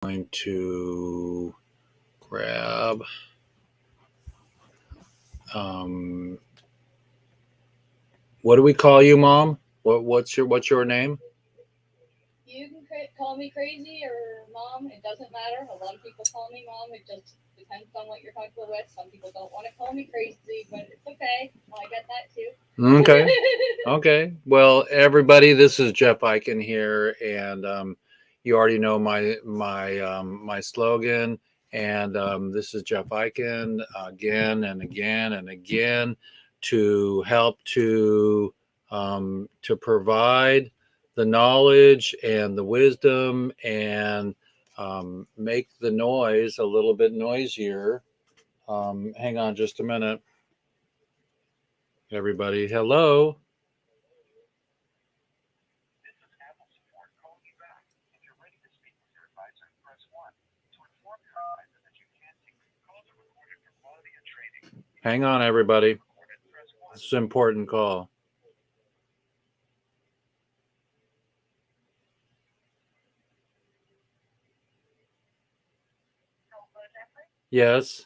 going to grab what do we call you, Mom? What's your name? You can call me crazy or mom. It doesn't matter. A lot of people call me mom. It just depends on what you're comfortable with. Some people don't want to call me crazy, but it's okay. I get that too. Okay. Okay. Well, everybody, this is Jeff Eichen here, and you already know my slogan. And this is Jeff Eichen again and again and again to help to provide the knowledge and the wisdom and make the noise a little bit noisier. Hang on just a minute, everybody. Hello. Hang on, everybody. It's an important call. Yes.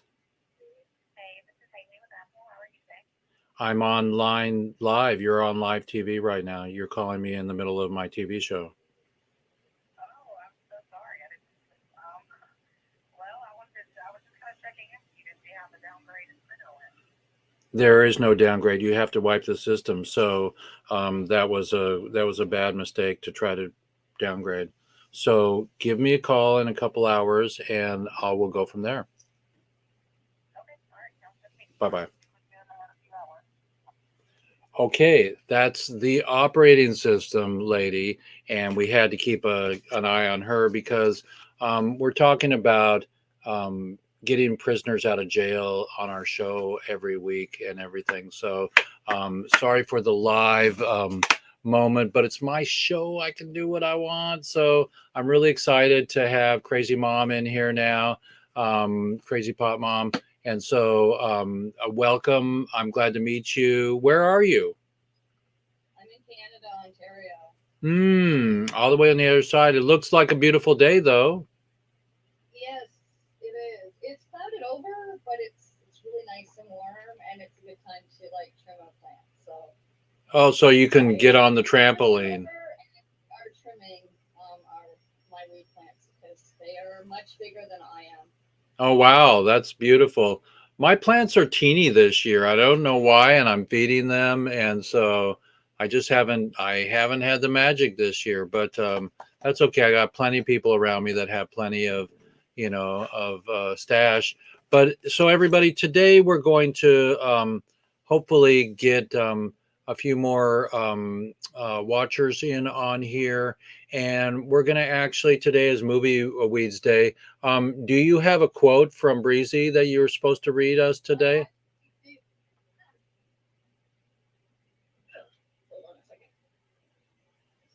I'm online live. You're on live TV right now. You're calling me in the middle of my TV show. There is no downgrade. You have to wipe the system. So that was a bad mistake to try to downgrade. So give me a call in a couple hours, and I will go from there. Bye bye. Okay, that's the operating system lady, and we had to keep an eye on her because we're talking about getting prisoners out of jail on our show every week and everything. So sorry for the live moment, but it's my show. I can do what I want. So I'm really excited to have Crazy Mom in here now, Crazy Pot Mom. And so, welcome. I'm glad to meet you. Where are you? I'm in Canada, Ontario. All the way on the other side. It looks like a beautiful day, though. Yes, it is. It's clouded over, but it's really nice and warm, and it's a good time to like trim a plant. So Oh, so you can get on the it's clouded trampoline. over, and are trimming our my weed plants because they are much bigger than I am. Oh, wow. That's beautiful. My plants are teeny this year. I don't know why, and I'm feeding them. And so I haven't had the magic this year, but that's okay. I got plenty of people around me that have plenty of stash. But so everybody, today we're going to hopefully get a few more watchers in on here. And we're going to actually, today is Movie Weeds Day. Do you have a quote from Breezy that you were supposed to read us today? Hold on a second.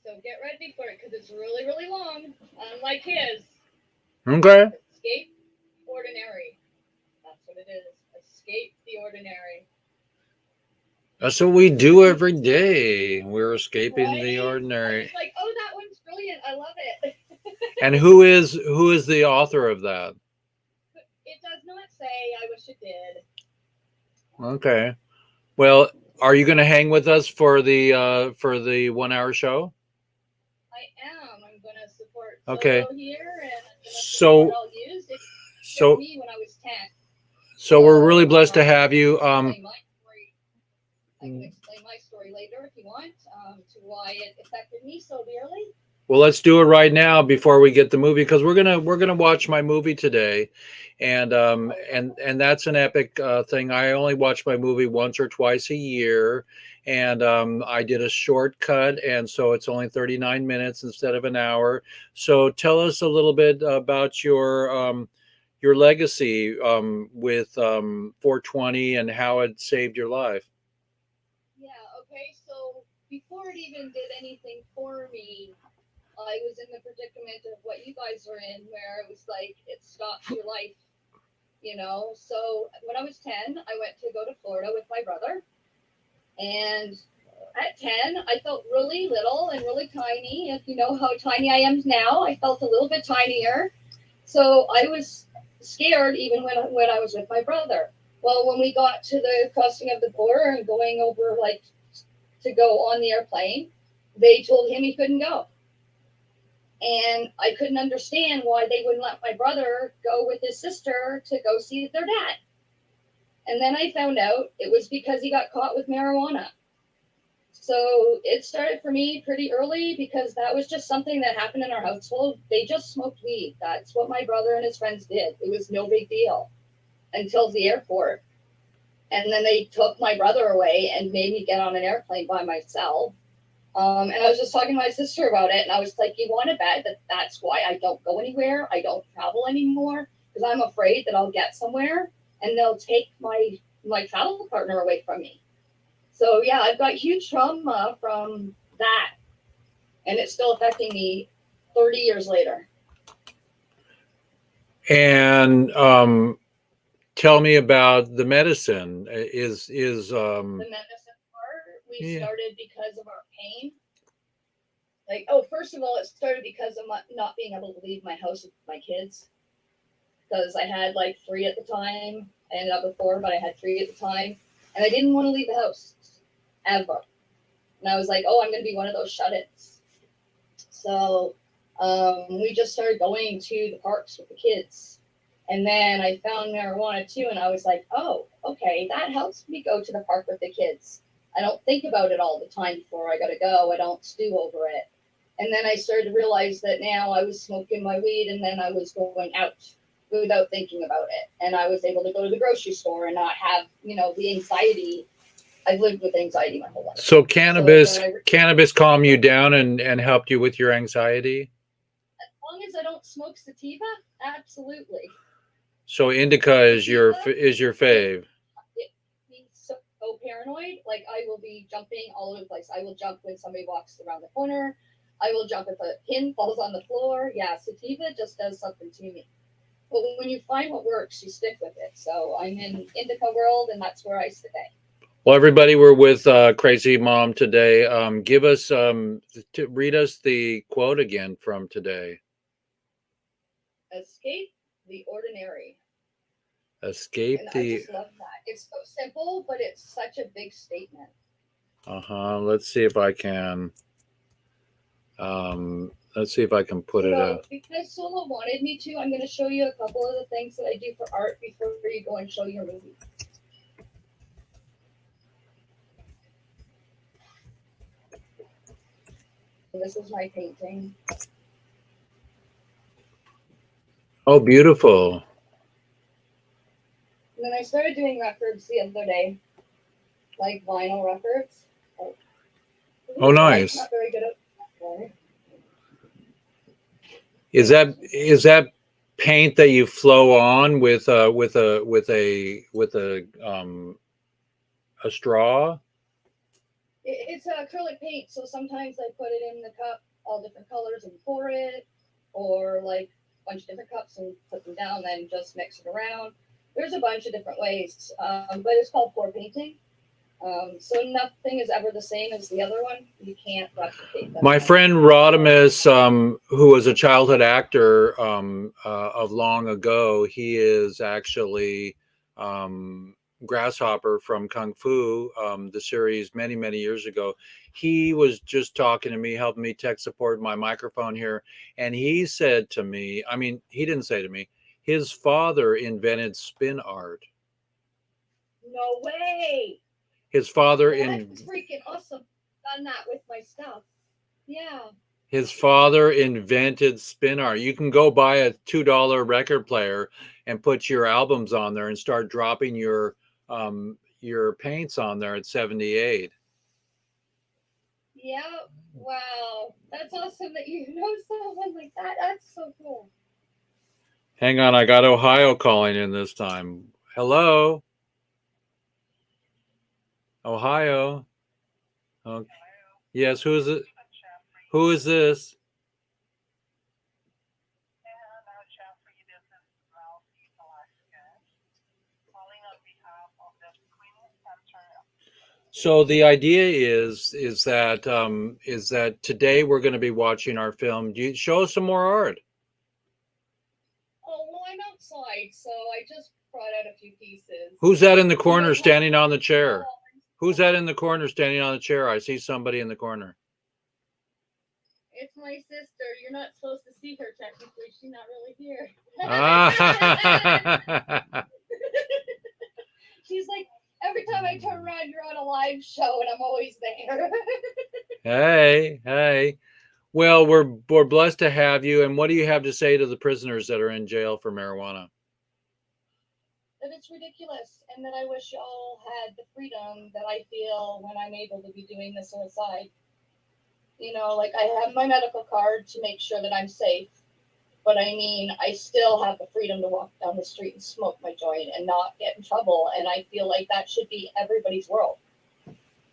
So get ready for it because it's really, really long. Unlike his, Okay. escape ordinary. That's what it is. Escape the ordinary. That's what we do every day. We're escaping Right? the I ordinary. was like, oh, that one's brilliant. I love it. And who is the author of that? It does not say. I wish it did. Okay. Well, are you going to hang with us for the 1 hour show? I am. I'm going to support Okay. Solo here, and I'm going to support So all yous. It hit so me when I was 10. so we're really So blessed to have I can you. explain my story. I can explain my story later if you want to why it affected me so dearly. Well, let's do it right now before we get the movie because we're gonna watch my movie today, and that's an epic thing. I only watch my movie once or twice a year, and I did a shortcut, and so it's only 39 minutes instead of an hour. So tell us a little bit about your legacy with 420 and how it saved your life. Yeah, okay. So before it even did anything for me, I was in the predicament of what you guys are in, where it was like it stopped your life, you know. So when I was 10, I went to go to Florida with my brother, and at 10, I felt really little and really tiny. If you know how tiny I am now, I felt a little bit tinier. So I was scared even when I was with my brother. Well, when we got to the crossing of the border and going over, like, to go on the airplane, they told him he couldn't go. And I couldn't understand why they wouldn't let my brother go with his sister to go see their dad. And then I found out it was because he got caught with marijuana. So it started for me pretty early because that was just something that happened in our household. They just smoked weed. That's what my brother and his friends did. It was no big deal until the airport. And then they took my brother away and made me get on an airplane by myself. And I was just talking to my sister about it, and I was like, "You want to bet that that's why I don't go anywhere? I don't travel anymore because I'm afraid that I'll get somewhere and they'll take my travel partner away from me." So yeah, I've got huge trauma from that, and it's still affecting me 30 years later. And tell me about the medicine. The medicine part, we Yeah. started because of our pain. Like, oh, first of all, it started because of not being able to leave my house with my kids. Because I had like 3 at the time. I ended up with 4, but I had 3 at the time. And I didn't want to leave the house ever. And I was like, oh, I'm going to be one of those shut-ins. So we just started going to the parks with the kids. And then I found marijuana too. And I was like, oh, okay, that helps me go to the park with the kids. I don't think about it all the time before I got to go. I don't stew over it. And then I started to realize that now I was smoking my weed and then I was going out without thinking about it. And I was able to go to the grocery store and not have, the anxiety. I've lived with anxiety my whole life. So cannabis calmed you down and helped you with your anxiety? As long as I don't smoke sativa, absolutely. So indica is your fave. It being so paranoid, like I will be jumping all over the place. I will jump when somebody walks around the corner. I will jump if a pin falls on the floor. Yeah, sativa just does something to me. But when you find what works, you stick with it. So I'm in indica world, and that's where I stay. Well, everybody, we're with Crazy Mom today. Give us read us the quote again from today. Escape the ordinary. Escape And the. I just love that. It's so simple, but it's such a big statement. Let's see if I can. Let's see if I can put it up. Because Solo wanted me to, I'm going to show you a couple of the things that I do for art before you go and show your movie. This is my painting. Oh, beautiful. And then I started doing records the other day, like vinyl records. Oh, nice. I'm not very good at that. Is that paint that you flow on with a straw? It's acrylic paint, so sometimes I put it in the cup, all different colors, and pour it, or like a bunch of different cups and put them down, then just mix it around. There's a bunch of different ways, but it's called pour painting. So nothing is ever the same as the other one. You can't replicate that. My friend Rodimus, who was a childhood actor of long ago, he is actually Grasshopper from Kung Fu, the series many, many years ago. He was just talking to me, helping me tech support my microphone here. And he said to me, I mean, he didn't say to me, his father invented spin art. No way. His father That's freaking awesome. Done that with my stuff. Yeah. His father invented spin art. You can go buy a $2 record player and put your albums on there and start dropping your paints on there at 78. Yeah. Wow. That's awesome that you know someone like that. That's so cool. Hang on, I got Ohio calling in this time. Hello? Ohio? Okay. Yes, who is it? Who is this? So the idea is that today we're going to be watching our film. Do you show us some more art? I'm outside, so I just brought out a few pieces. Who's that in the corner standing on the chair? Who's that in the corner standing on the chair? I see somebody in the corner. It's my sister. You're not supposed to see her technically. She's not really here. She's like, every time I turn around, you're on a live show, and I'm always there. Hey. Well, we're blessed to have you. And what do you have to say to the prisoners that are in jail for marijuana? That it's ridiculous, and that I wish y'all had the freedom that I feel when I'm able to be doing this on the side. You know, like I have my medical card to make sure that I'm safe, but I mean, I still have the freedom to walk down the street and smoke my joint and not get in trouble. And I feel like that should be everybody's world.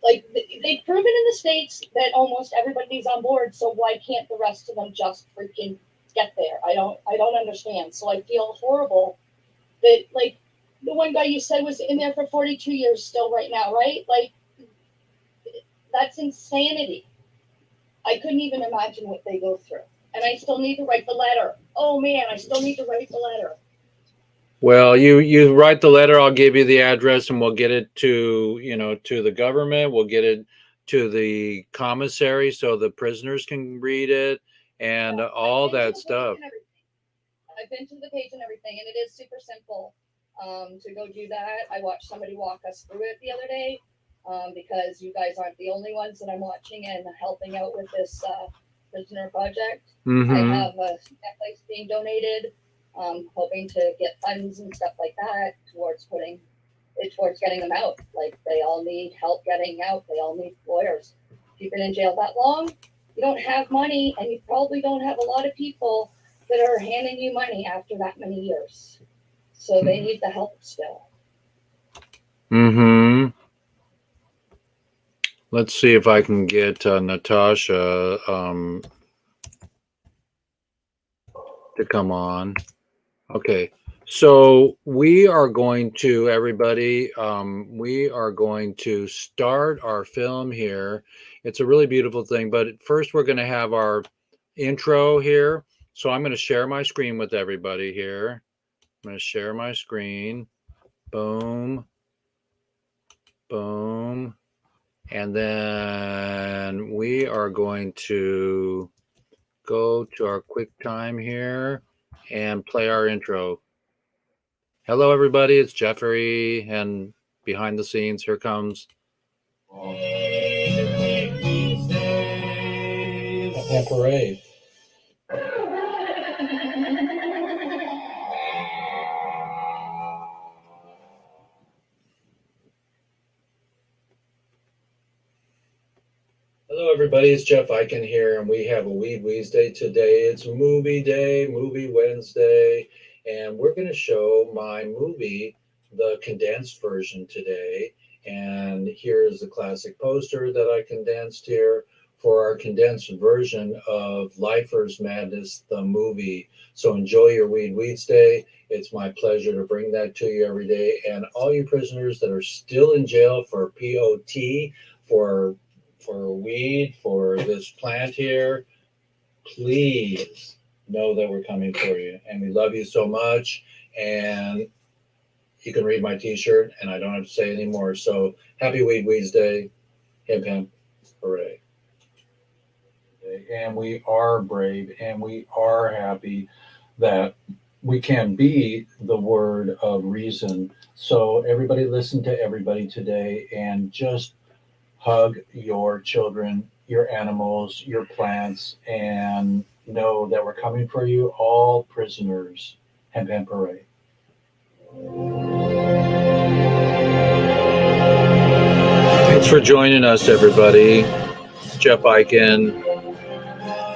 Like they've proven in the States that almost everybody's on board, so why can't the rest of them just freaking get there? I don't understand. So I feel horrible that, like, the one guy you said was in there for 42 years still right now, right? Like, that's insanity. I couldn't even imagine what they go through. And I still need to write the letter. Oh man, I still need to write the letter. Well, you write the letter, I'll give you the address, and we'll get it to, to the government. We'll get it to the commissary so the prisoners can read it and all that stuff. I've been to the page and everything, and it is super simple to go do that. I watched somebody walk us through it the other day because you guys aren't the only ones that I'm watching and helping out with this prisoner project. Mm-hmm. I have a necklace being donated, hoping to get funds and stuff like that towards getting them out. Like, they all need help getting out. They all need lawyers. If you've been in jail that long, you don't have money, and you probably don't have a lot of people that are handing you money after that many years. So they need the help still. Mm-hmm. Let's see if I can get Natasha to come on. Okay. So we are going to, everybody, we are going to start our film here. It's a really beautiful thing, but first we're going to have our intro here. So I'm going to share my screen with everybody here. I'm going to share my screen. Boom. Boom. And then we are going to go to our quick time here and play our intro. Hello, everybody. It's Jeffrey, and behind the scenes, here comes a parade. Hello, everybody. It's Jeff Eichen here, and we have a Weedsday today. It's movie day, movie Wednesday, and we're going to show my movie, the condensed version today. And here is the classic poster that I condensed here for our condensed version of Lifers Madness, the movie. So enjoy your Weedsday. It's my pleasure to bring that to you every day. And all you prisoners that are still in jail for POT, for weed, for this plant here, please know that we're coming for you. And we love you so much. And you can read my t-shirt, and I don't have to say anymore. So happy Weedsday. Hip hip. Hooray. And we are brave, and we are happy that we can be the word of reason. So everybody listen to everybody today, and just hug your children, your animals, your plants, and know that we're coming for you, all prisoners. Hemp hemp hooray. Thanks for joining us, everybody. It's Jeff Eichen.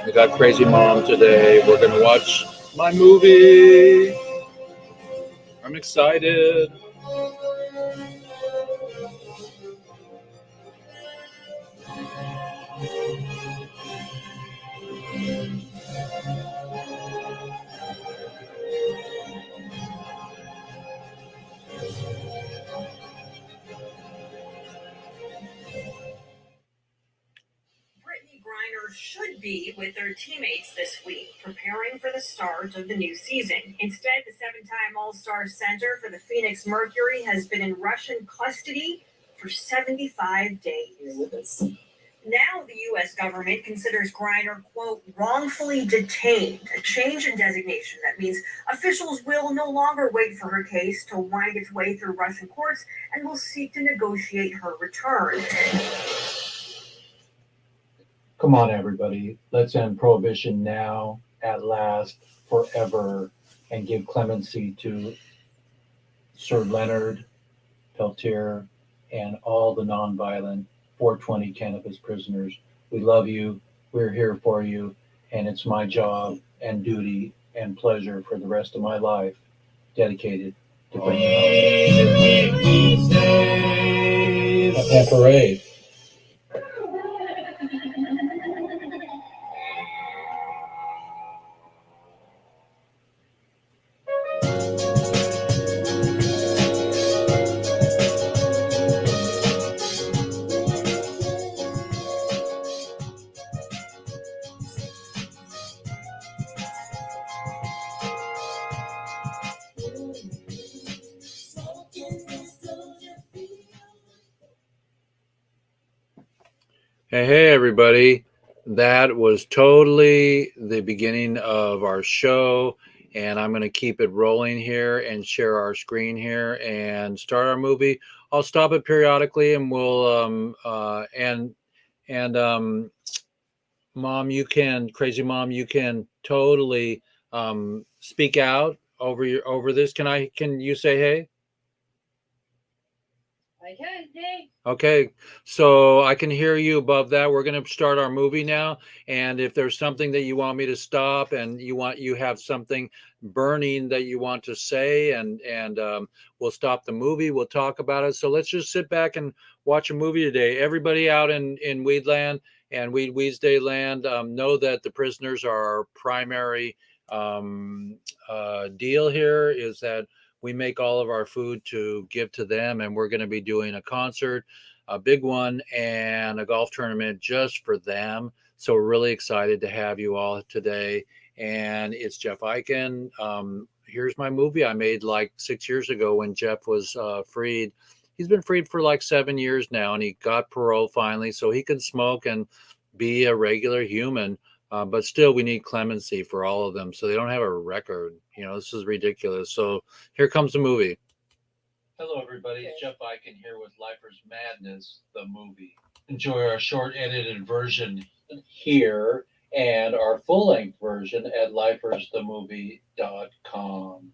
We got Crazy Mom today. We're going to watch my movie. I'm excited. Brittany Griner should be with their teammates this week, preparing for the start of the new season. Instead, the 7-time All-Star center for the Phoenix Mercury has been in Russian custody for 75 days. Now the U.S. government considers Griner, quote, wrongfully detained, a change in designation that means officials will no longer wait for her case to wind its way through Russian courts and will seek to negotiate her return. Come on, everybody. Let's end prohibition now, at last, forever, and give clemency to Sir Leonard Peltier and all the nonviolent 420 cannabis prisoners. We love you. We're here for you. And it's my job and duty and pleasure for the rest of my life dedicated to bringing home a parade. Hey, everybody. That was totally the beginning of our show, and I'm going to keep it rolling here and share our screen here and start our movie. I'll stop it periodically, and we'll Mom, Crazy Mom, you can totally speak out over this. Can you say hey? I can, hey. Okay, so I can hear you above that. We're going to start our movie now, and if there's something that you want me to stop, and you have something burning that you want to say, and we'll stop the movie. We'll talk about it. So let's just sit back and watch a movie today. Everybody out in Weedland and Weedsday land, know that the prisoners are our primary deal here. Is that we make all of our food to give to them, and we're going to be doing a concert, a big one, and a golf tournament just for them. So we're really excited to have you all today. And it's Jeff Eichen. Here's my movie I made like 6 years ago when Jeff was freed. He's been freed for like 7 years now, and he got parole finally, so he can smoke and be a regular human. But still, we need clemency for all of them, so they don't have a record. This is ridiculous. So here comes the movie. Hello, everybody. It's Jeff Eichen here with Lifers Madness, the movie. Enjoy our short edited version here and our full-length version at lifersthemovie.com.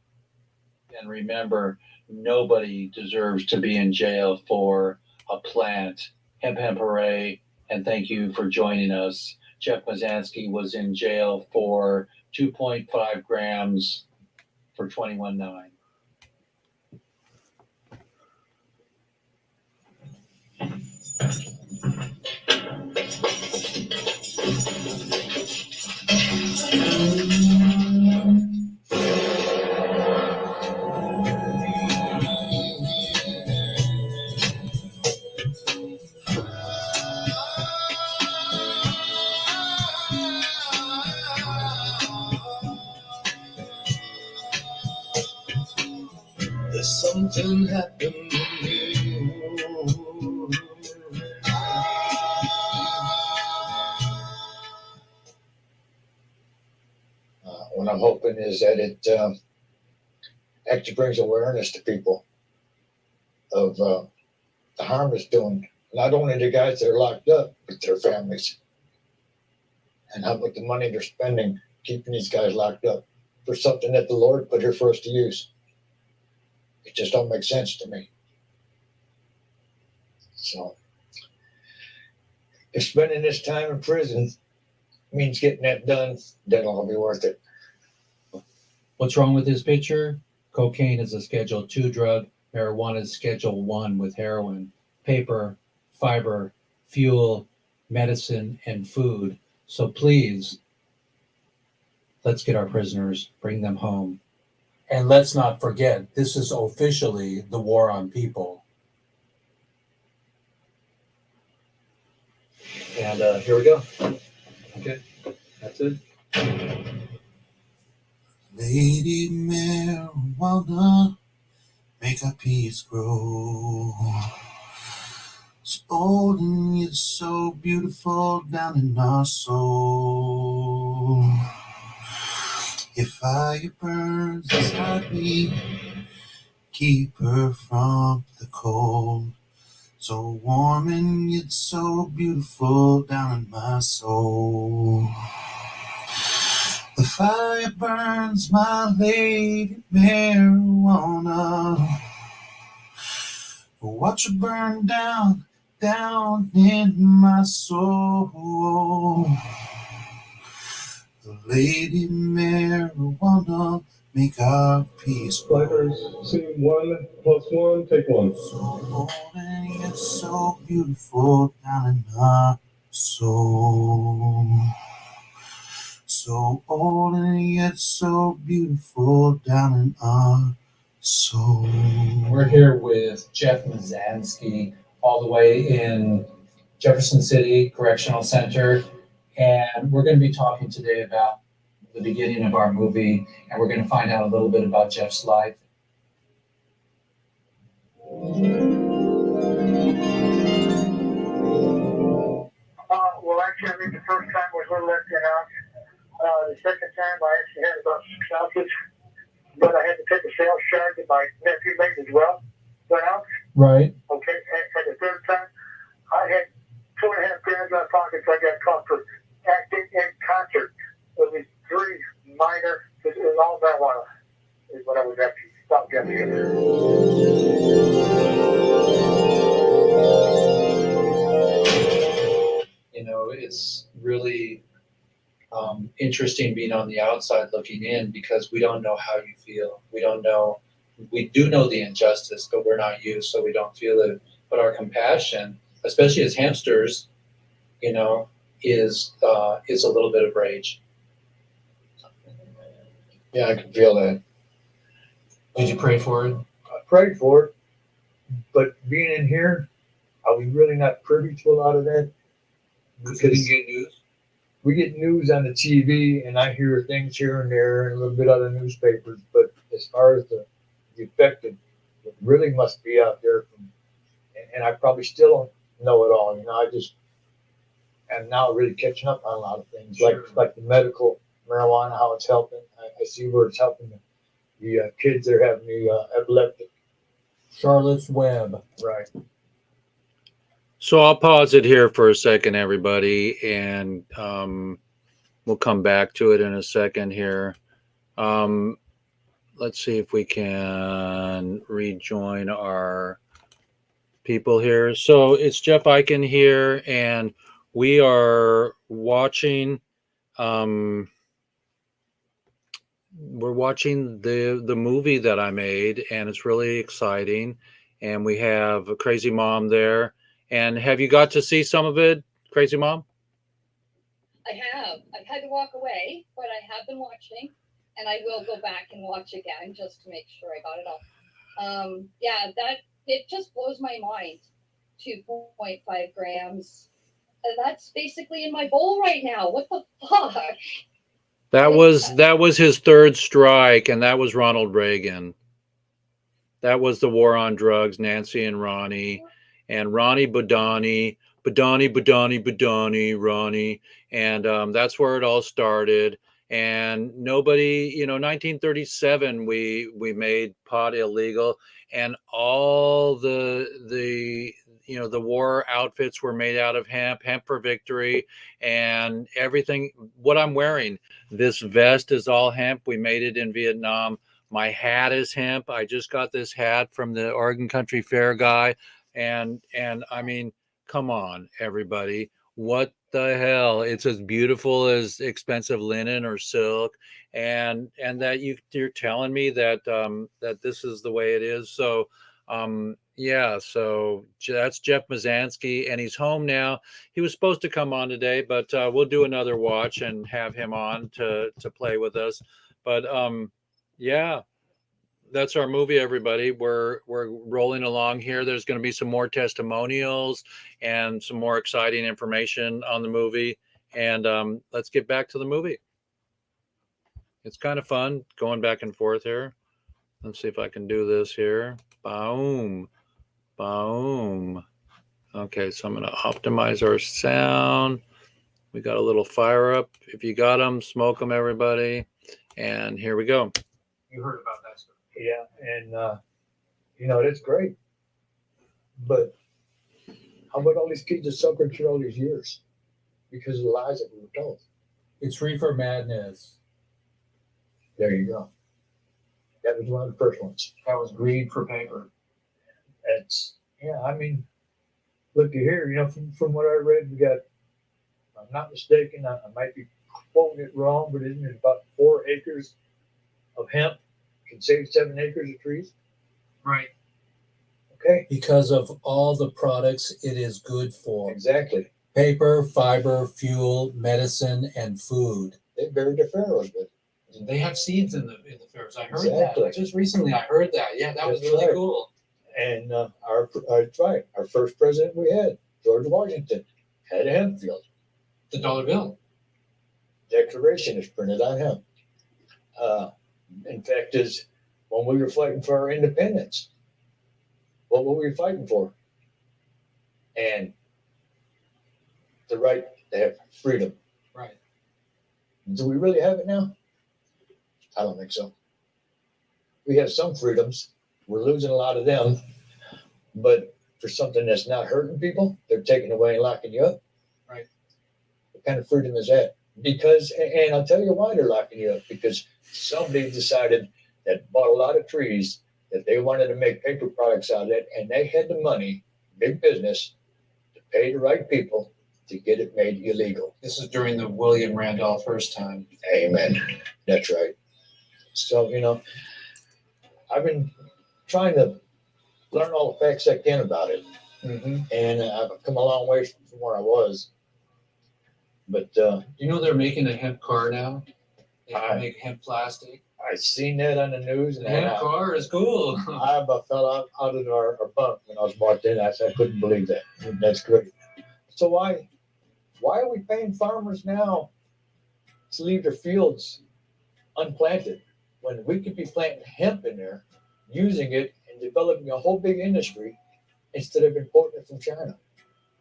And remember, nobody deserves to be in jail for a plant. Hemp hooray, and thank you for joining us. Jeff Mazansky was in jail for 2.5 grams for 21.9. There's something happened to me. What I'm hoping is that it actually brings awareness to people of the harm it's doing, not only the guys that are locked up, but their families. And how much the money they're spending keeping these guys locked up for something that the Lord put here for us to use. It just don't make sense to me. So, if spending this time in prison means getting that done, then it'll be worth it. What's wrong with this picture? Cocaine is a Schedule 2 drug. Marijuana is Schedule 1 with heroin. Paper, fiber, fuel, medicine, and food. So please, let's get our prisoners, bring them home. And let's not forget, this is officially the war on people. And here we go. Okay, go. That's it. Lady marijuana, make our peace grow. It's old and yet so beautiful down in our soul. If fire burns inside me, keep her from the cold. So warm and yet so beautiful down in my soul. The fire burns, my lady marijuana. Watch it burn down, down in my soul. The lady marijuana, make our peace grow. Fighters, scene 1 + 1, take 1. So old and yet so beautiful down in our soul. So old and yet so beautiful down in our soul. We're here with Jeff Mazansky, all the way in Jefferson City Correctional Center, and we're going to be talking today about the beginning of our movie, and we're going to find out a little bit about Jeff's life. Well, actually, I think the first time was a little less than an ounce. The second time, I actually had about 6 ounces, but I had to take a sales charge that my nephew made as well, 1 ounce. Right. Okay, and the third time, I had 2.5 grams in my pocket, so I got caught for acting in concert. It was 3 minor, it was all marijuana, is what I was actually stopped getting. You know, it's really interesting being on the outside looking in because we don't know how you feel. We don't know. We do know the injustice, but we're not you, so we don't feel it. But our compassion, especially as hamsters, you know, is a little bit of rage. Yeah, I can feel that. Did you pray for it? I prayed for it, but being in here, I was really not privy to a lot of that. Because you didn't get news. We get news on the TV, and I hear things here and there, and a little bit other newspapers. But as far as the affected, it really must be out there. And I probably still don't know it all. You know, I just am now really catching up on a lot of things, Sure. like the medical marijuana, how it's helping. I see where it's helping the kids that are having the epileptic. Charlotte's Web. Right. So I'll pause it here for a second, everybody, and we'll come back to it in a second here. Let's see if we can rejoin our people here. So it's Jeff Eichen here, and we are watching. We're watching the movie that I made, and it's really exciting. And we have a Crazy Mom there. And have you got to see some of it, Crazy Mom? I have. I've had to walk away, but I have been watching, and I will go back and watch again just to make sure I got it all. Yeah, that it just blows my mind. 2.5 grams. And that's basically in my bowl right now. What the fuck? That was his third strike, and that was Ronald Reagan. That was the war on drugs, Nancy and Ronnie Badani, Ronnie. And that's where it all started. And nobody, 1937, we made pot illegal, and all the war outfits were made out of hemp for victory, and everything. What I'm wearing, this vest is all hemp. We made it in Vietnam. My hat is hemp. I just got this hat from the Oregon Country Fair guy. And I mean, come on, everybody. What the hell? It's as beautiful as expensive linen or silk. And that you're telling me that that this is the way it is. So yeah, so that's Jeff Mazansky, and he's home now. He was supposed to come on today, but we'll do another watch and have him on to play with us. But yeah, that's our movie, everybody. We're rolling along here. There's going to be some more testimonials and some more exciting information on the movie. And let's get back to the movie. It's kind of fun going back and forth here. Let's see if I can do this here. Boom. Boom. Okay, so I'm going to optimize our sound. We got a little fire up. If you got them, smoke them, everybody. And here we go. You heard about that stuff. Yeah, and that's great. But how about all these kids that suffered through all these years because of the lies that we were told? It's reefer madness. There you go. That was one of the first ones. That was greed for paper. I mean, look here, from what I read, we got, if I'm not mistaken, I might be quoting it wrong, but isn't it about 4 acres of hemp can save 7 acres of trees? Right. Okay. Because of all the products it is good for. Exactly. Paper, fiber, fuel, medicine, and food. They buried their pharaohs with it. They have seeds in the ferrets. I heard Exactly. that. Just recently I heard that. Yeah, that was That's really right. cool. And that's right. Our first president we had, George Washington, had a hemp field. The dollar bill. Declaration is printed on hemp. In fact, is when we were fighting for our independence, what were we fighting for? And the right to have freedom. Right. Do we really have it now? I don't think so. We have some freedoms. We're losing a lot of them. But for something that's not hurting people, they're taking away and locking you up. Right. What kind of freedom is that? Because, and I'll tell you why they're locking you up, because somebody decided that bought a lot of trees that they wanted to make paper products out of it, and they had the money, big business, to pay the right people to get it made illegal. This is during the William Randolph first time. Amen. That's right. So, I've been trying to learn all the facts I can about it. Mm-hmm. And I've come a long way from where I was. But they're making a hemp car now? They I- make hemp plastic. I seen that on the news, and The hemp car is cool. I about fell out of our bunk when I was walked in. I said I couldn't believe that. That's great. So why are we paying farmers now to leave their fields unplanted when we could be planting hemp in there, using it and developing a whole big industry instead of importing it from China?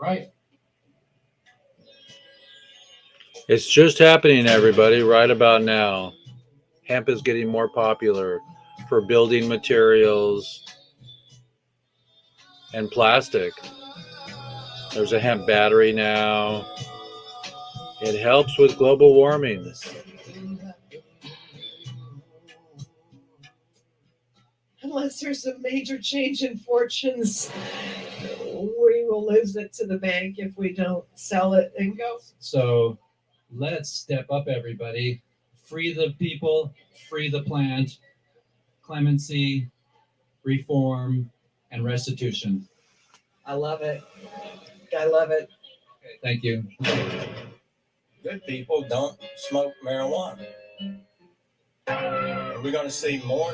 Right. It's just happening, everybody, right about now. Hemp is getting more popular for building materials and plastic. There's a hemp battery now. It helps with global warming. Unless there's a major change in fortunes, we will lose it to the bank if we don't sell it and go. So let's step up, everybody. Free the people, free the plant, clemency, reform, and restitution. I love it. I love it. Okay, thank you. Good people don't smoke marijuana. Are we going to see more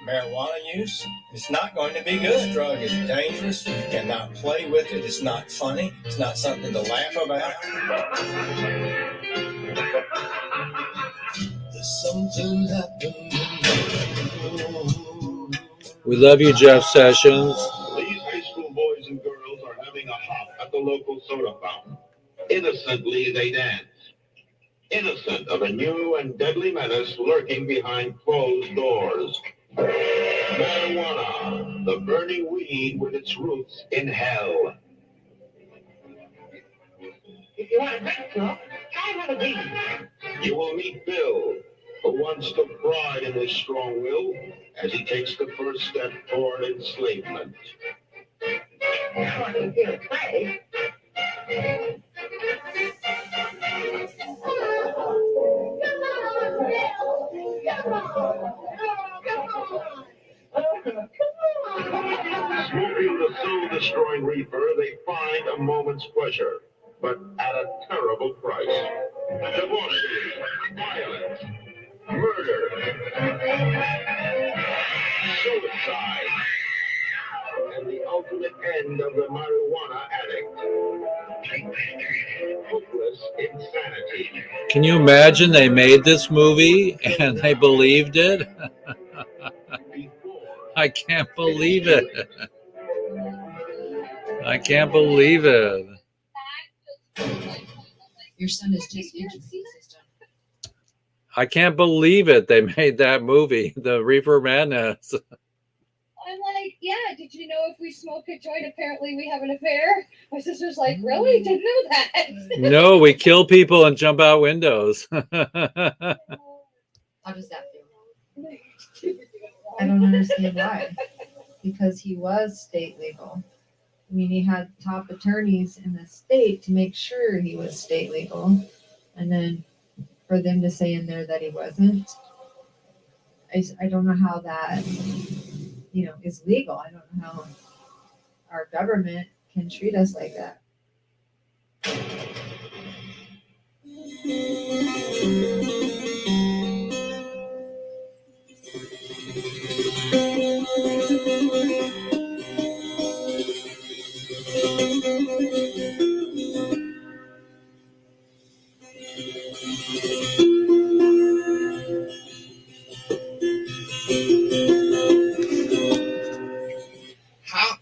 marijuana use? It's not going to be good. This drug is dangerous. You cannot play with it. It's not funny. It's not something to laugh about. There's something happening. We love you, Jeff Sessions. These high school boys and girls are having a hop at the local soda fountain. Innocently they dance. Innocent of a new and deadly menace lurking behind closed doors. Marijuana, the burning weed with its roots in hell. If you want a drink, Phil, try one of these. You will meet Bill, who once took pride in his strong will as he takes the first step toward enslavement. Now I can feel it play. Smoking the soul-destroying reefer, they find a moment's pleasure, but at a terrible price. Debauchery, violence, murder, suicide, and the ultimate end of the marijuana addict. Hopeless It's insanity. Can you imagine they made this movie and they believed it? I can't believe it. I can't believe it. Your son is just introduced. I can't believe it. They made that movie, The Reefer Madness. I'm like, yeah, did you know if we smoke a joint, apparently we have an affair? My sister's like, really? Didn't know that. No, we kill people and jump out windows. How does that feel? I don't understand why. Because he was state legal. I mean, he had top attorneys in the state to make sure he was state legal. And then for them to say in there that he wasn't, I don't know how that, is legal. I don't know how our government can treat us like that.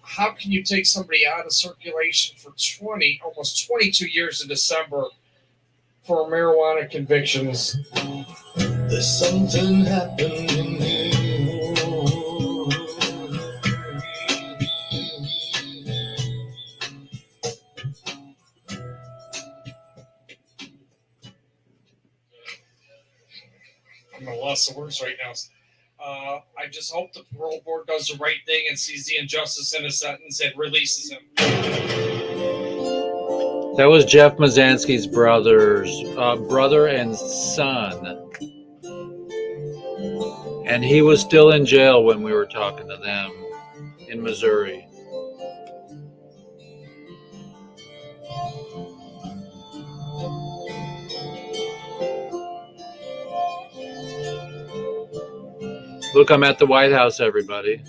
How can you take somebody out of circulation for almost 22 years in December for marijuana convictions? There's something happening here. I'm at a loss of words right now. I just hope the parole board does the right thing and sees the injustice in a sentence and releases him. That was Jeff Mazansky's brother and son. And he was still in jail when we were talking to them in Missouri. Look, I'm at the White House, everybody.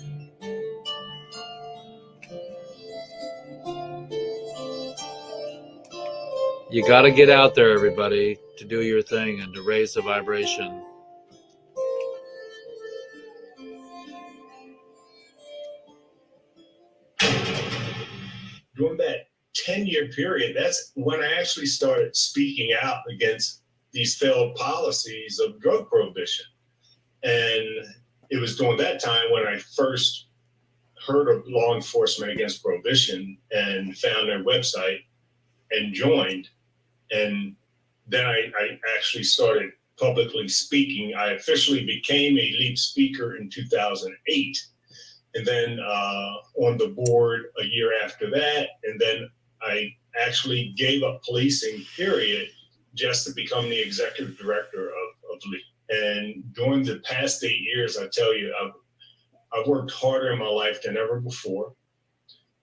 You got to get out there, everybody, to do your thing and to raise the vibration. During that 10-year period, that's when I actually started speaking out against these failed policies of drug prohibition. And it was during that time when I first heard of Law Enforcement Against Prohibition and found their website and joined. And then I actually started publicly speaking. I officially became a lead speaker in 2008. And then on the board a year after that. And then I actually gave up policing, period, just to become the executive director of LEAP. And during the past 8 years, I tell you, I've worked harder in my life than ever before.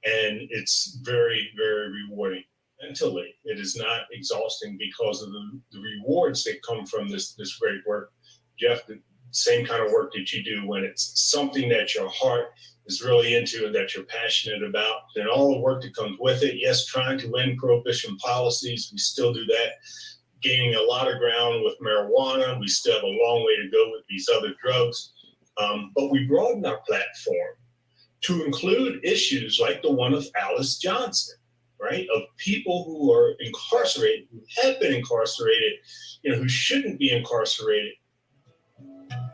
And it's very, very rewarding. Until late. It is not exhausting because of the rewards that come from this great work. Jeff, the same kind of work that you do when it's something that your heart is really into and that you're passionate about, and all the work that comes with it. Yes, trying to end prohibition policies, we still do that. Gaining a lot of ground with marijuana. We still have a long way to go with these other drugs. But we broaden our platform to include issues like the one of Alice Johnson, right? Of people who are incarcerated, who have been incarcerated, who shouldn't be incarcerated.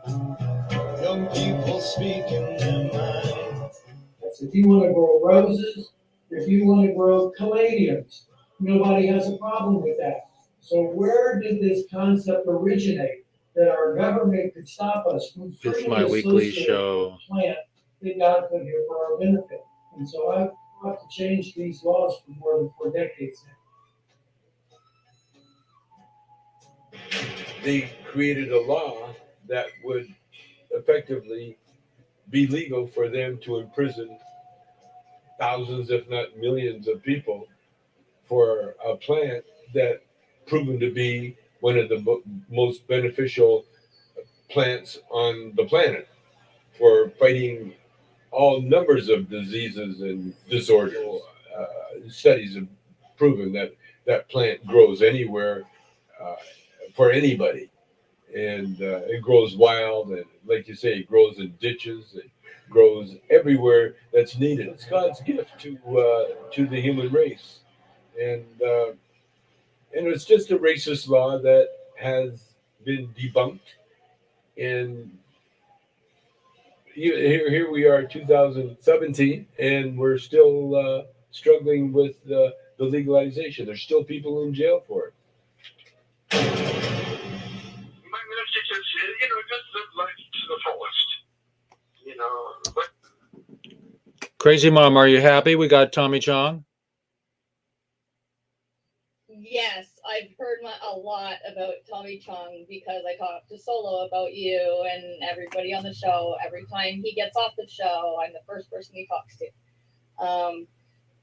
Young people speaking their minds. If you want to grow roses, if you want to grow caladiums, nobody has a problem with that. So where did this concept originate that our government could stop us from It's my weekly show. Plant that God put here for our benefit? And so I've had to change these laws for more than 4 decades now. They created a law that would effectively be legal for them to imprison thousands, if not millions of people for a plant that proven to be one of the most beneficial plants on the planet for fighting all numbers of diseases and disorders. Studies have proven that that plant grows anywhere for anybody. And it grows wild, and like you say, it grows in ditches. It grows everywhere that's needed. It's God's gift to the human race, and it's just a racist law that has been debunked. And here we are, 2017, and we're still struggling with the legalization. There's still people in jail for it. My message is, just live life to the fullest. But Crazy Mom, are you happy we got Tommy Chong? Yes, I've heard a lot about Tommy Chong because I talked to Solo about you and everybody on the show. Every time he gets off the show, I'm the first person he talks to.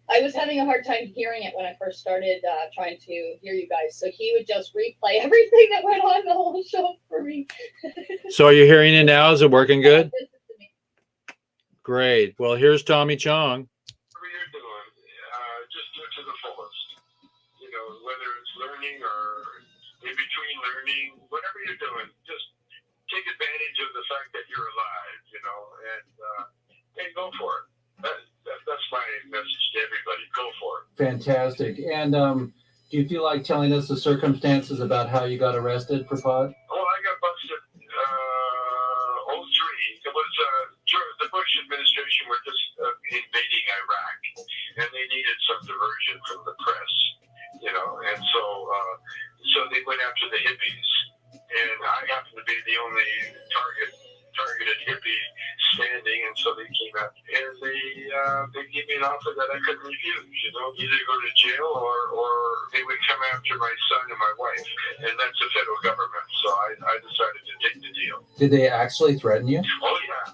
I was having a hard time hearing it when I first started trying to hear you guys. So he would just replay everything that went on the whole show for me. So are you hearing it now? Is it working good? Great. Well, here's Tommy Chong. whatever you're doing, just do it to the fullest. Whether it's learning or in between learning, whatever you're doing, just take advantage of the fact that you're alive, and go for it. That's my message to everybody. Go for it. Fantastic. And do you feel like telling us the circumstances about how you got arrested for pot? Oh, I got busted 03. It was the Bush administration were just invading Iraq, and they needed some diversion from the press, and so they went after the hippies, and I happened to be the only targeted hippie standing, and so they came out and they gave me an offer that I couldn't refuse. Either go to jail or they would come after my son and my wife, and that's the federal government. So I decided to take the deal. Did they actually threaten you? Oh yeah.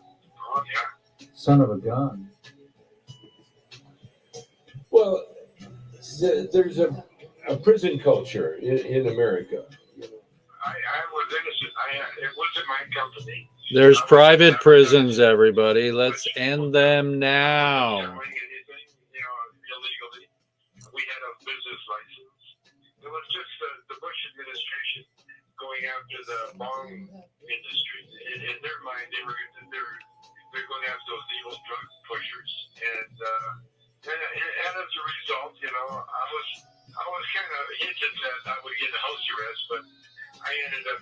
Son of a gun. Well, there's a prison culture in America. I was innocent. It wasn't my company. There's private prisons, everybody. Let's end them now. Illegally. We had a business license. It was just the Bush administration going after the bong industry. In their mind, they're going after those evil drug pushers. And as a result, I was kind of hinted that I would get a house arrest, but I ended up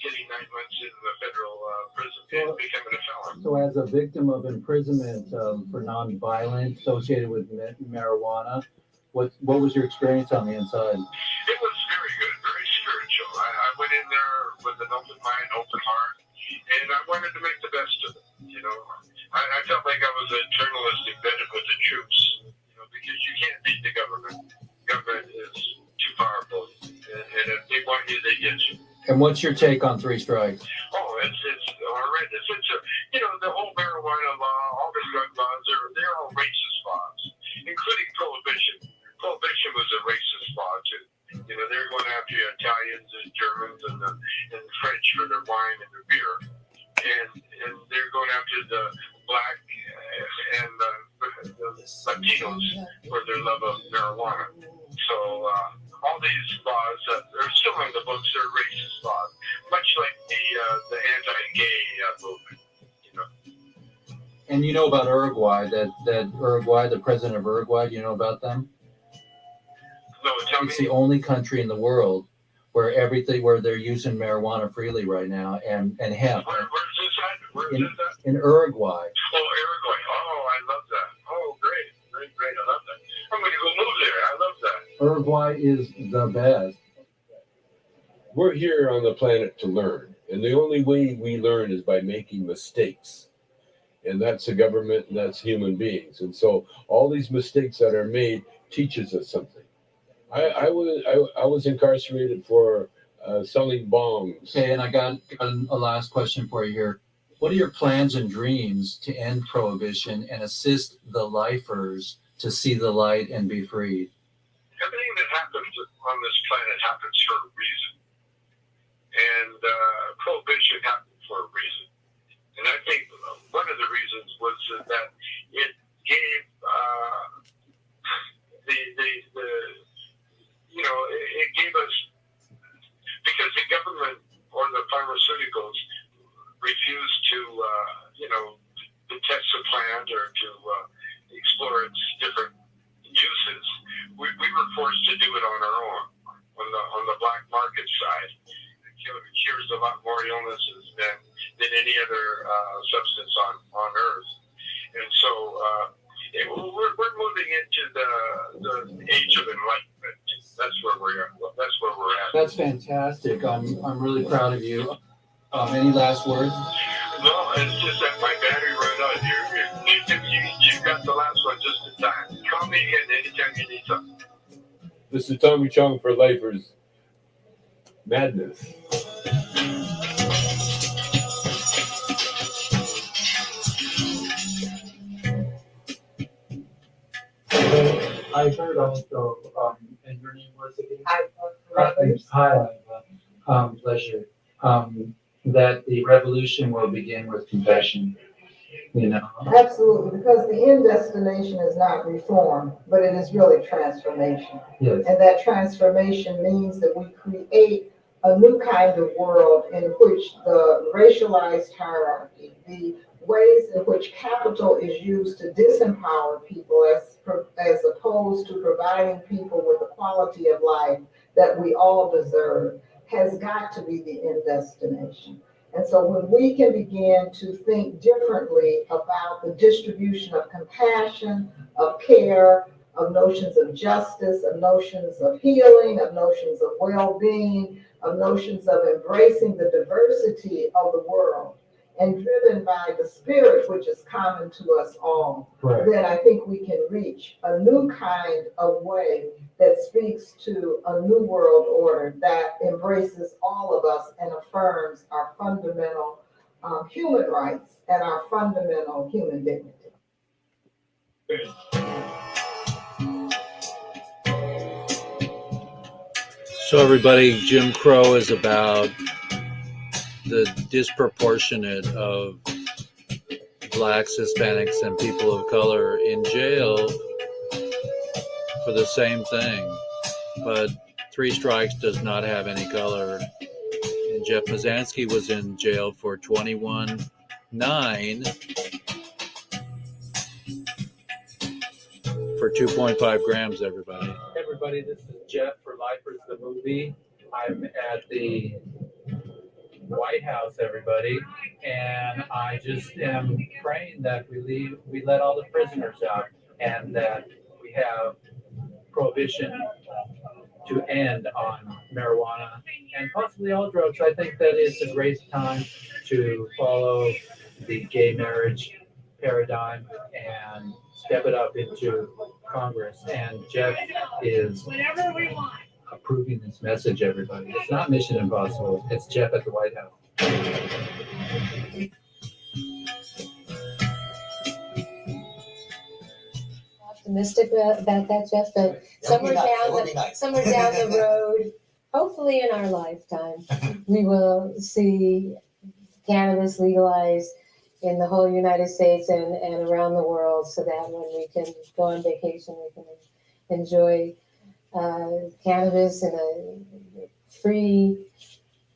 getting 9 months in the federal prison and becoming a felon. So as a victim of imprisonment for nonviolence associated with marijuana, what was your experience on the inside? It was very good, very spiritual. I went in there with an open mind, open heart, and I wanted to make the best of it. I felt like I was a journalist embedded with the troops, because you can't beat the government. Government is too powerful, and if they want you, they get you. And what's your take on 3 strikes? Oh, it's horrendous. The whole marijuana law, all the drug laws, they're all racist laws, including prohibition. Prohibition was a racist law too. They were going after Italians and Germans and French for their wine and their beer, and they're going after the black and the Latinos for their love of marijuana. So all these laws that are still in the books are racist laws, much like the anti-gay movement. And you know about Uruguay, that Uruguay, the president of Uruguay, do you know about them? No, tell me. It's the only country in the world where they're using marijuana freely right now, and hemp. Where's this at? Where is that? In Uruguay. Oh, Uruguay. Oh, I love that. Oh, great. I love that. I'm going to go move there. I love that. Uruguay is the best. We're here on the planet to learn, and the only way we learn is by making mistakes. And that's the government, and that's human beings. And so all these mistakes that are made teaches us something. I was incarcerated for selling bombs. Okay, and I got a last question for you here. What are your plans and dreams to end prohibition and assist the lifers to see the light and be freed? Everything that happens on this planet happens for a reason. And prohibition happened for a reason. And I think one of the reasons was that it gave plant or to explore its different uses. We were forced to do it on our own, on the black market side. It cures a lot more illnesses than any other substance on Earth. And so we're moving into the age of enlightenment. That's where we're at. That's where we're at. That's fantastic. I'm really proud of you. Any last words? No, it's just that my battery ran out. You got the last one just in time. Call me again anytime you need something. This is Tommy Chong for Lifers Madness. I heard also, and your name was again? Hi, Pleasure. That the revolution will begin with confession. You know. Absolutely, because the end destination is not reform, but it is really transformation. Yes. And that transformation means that we create a new kind of world in which the racialized hierarchy, the ways in which capital is used to disempower people as opposed to providing people with the quality of life that we all deserve, has got to be the end destination. And so when we can begin to think differently about the distribution of compassion, of care, of notions of justice, of notions of healing, of notions of well-being, of notions of embracing the diversity of the world, and driven by the spirit which is common to us all, Right. then I think we can reach a new kind of way that speaks to a new world order that embraces all of us and affirms our fundamental human rights and our fundamental human dignity. So everybody, Jim Crow is about the disproportionate of blacks, Hispanics, and people of color in jail for the same thing. But Three Strikes does not have any color. And Jeff Mazansky was in jail for 21.9 for 2.5 grams, everybody. Hey everybody, this is Jeff for Lifers the Movie. I'm at the White House, everybody, and I just am praying that we let all the prisoners out and that we have prohibition to end on marijuana and possibly all drugs. I think that it's a great time to follow the gay marriage paradigm and step it up into Congress. And Jeff is approving this message, everybody. It's not Mission Impossible. It's Jeff at the White House. Optimistic about that, Jeff, but somewhere down the road, hopefully in our lifetime, we will see cannabis legalized in the whole United States and around the world, so that when we can go on vacation, we can enjoy cannabis in a free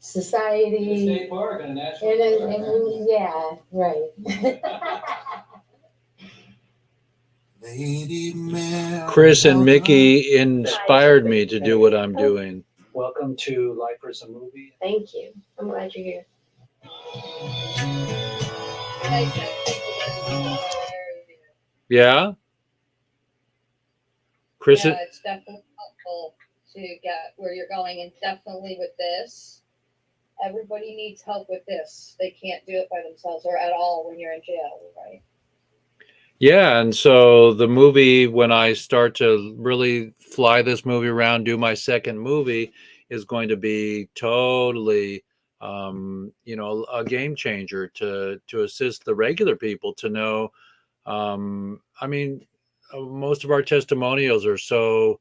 society. State park and a national park. Yeah, right. Chris and Mickey inspired me to do what I'm doing. Welcome to Lifers a Movie. Thank you. I'm glad you're here. Yeah? Chris, Yeah, it's definitely helpful to get where you're going, and definitely with this, everybody needs help with this. They can't do it by themselves or at all when you're in jail, right? yeah, and so the movie, when I start to really fly this movie around, do my second movie, is going to be totally, a game changer to assist the regular people to know. Most of our testimonials are so,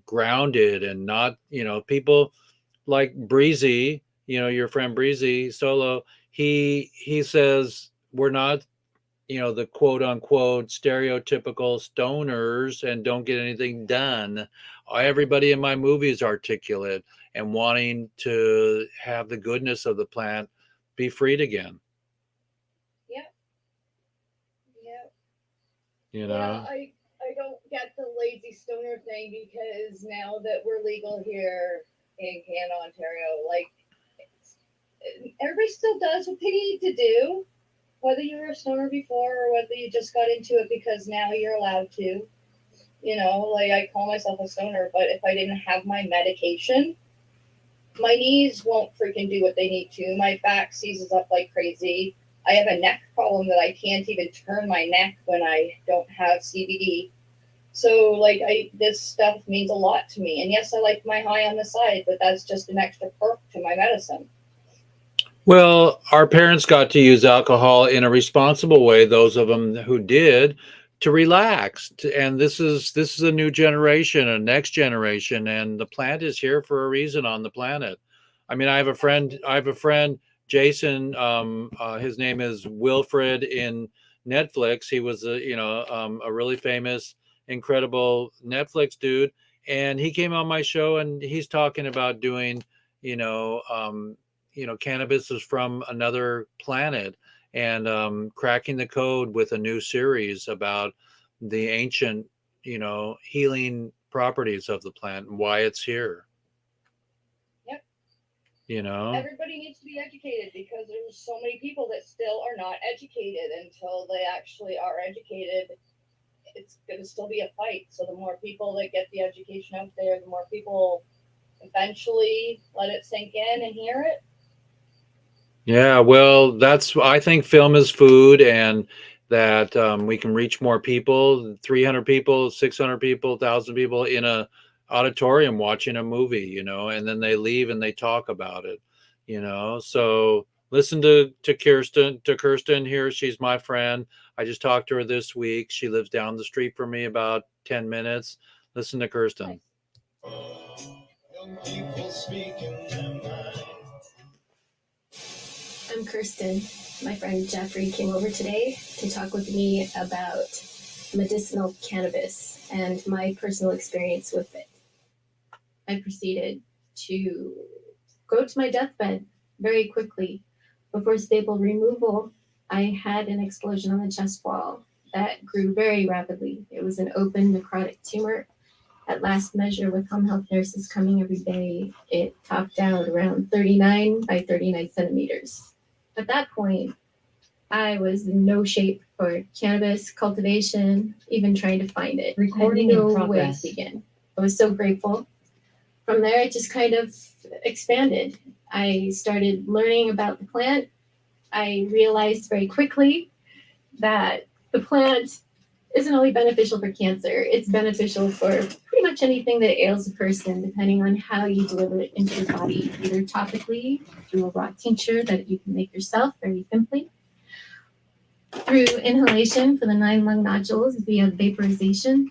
grounded and not, people like Breezy, your friend Breezy Solo. He says we're not, the quote unquote stereotypical stoners and don't get anything done. Everybody in my movie is articulate and wanting to have the goodness of the plant be freed again. Yeah. You Yeah, know? I don't get the lazy stoner thing because now that we're legal here in Canada, Ontario, like everybody still does what they need to do, whether you were a stoner before or whether you just got into it because now you're allowed to. You know, like I call myself a stoner, but if I didn't have my medication, my knees won't freaking do what they need to. My back seizes up like crazy. I have a neck problem that I can't even turn my neck when I don't have CBD. So like this stuff means a lot to me. And yes, I like my high on the side, but that's just an extra perk to my medicine. Well, our parents got to use alcohol in a responsible way, those of them who did, to relax. And this is a new generation, a next generation, and the plant is here for a reason on the planet. I mean, I have a friend, Jason, his name is Wilfred in Netflix. He was a really famous, incredible Netflix dude, and he came on my show and he's talking about doing, you know, cannabis is from another planet, and cracking the code with a new series about the ancient, healing properties of the plant and why it's here. Yep. You know, everybody needs to be educated because there's so many people that still are not educated. Until they actually are educated, it's going to still be a fight. So the more people that get the education out there, the more people eventually let it sink in and hear it. yeah, well, I think film is food, and that we can reach more people, 300 people, 600 people, 1,000 people in a auditorium watching a movie, and then they leave and they talk about it, so listen to Kirsten here. She's my friend. I just talked to her this week. She lives down the street from me about 10 minutes. Listen to Kirsten. Young people speaking their mind. I'm Kirsten. My friend Jeffrey came over today to talk with me about medicinal cannabis and my personal experience with it. I proceeded to go to my deathbed very quickly. Before staple removal, I had an explosion on the chest wall that grew very rapidly. It was an open necrotic tumor. At last measure, with home health nurses coming every day, it topped out around 39 by 39 centimeters. At that point, I was in no shape for cannabis cultivation, even trying to find it. Recording I had in no progress. way to begin. I was so grateful. From there, it just kind of expanded. I started learning about the plant. I realized very quickly that the plant isn't only beneficial for cancer, it's beneficial for pretty much anything that ails a person, depending on how you deliver it into your body, either topically through a raw tincture that you can make yourself very simply, through inhalation for the 9 lung nodules via vaporization,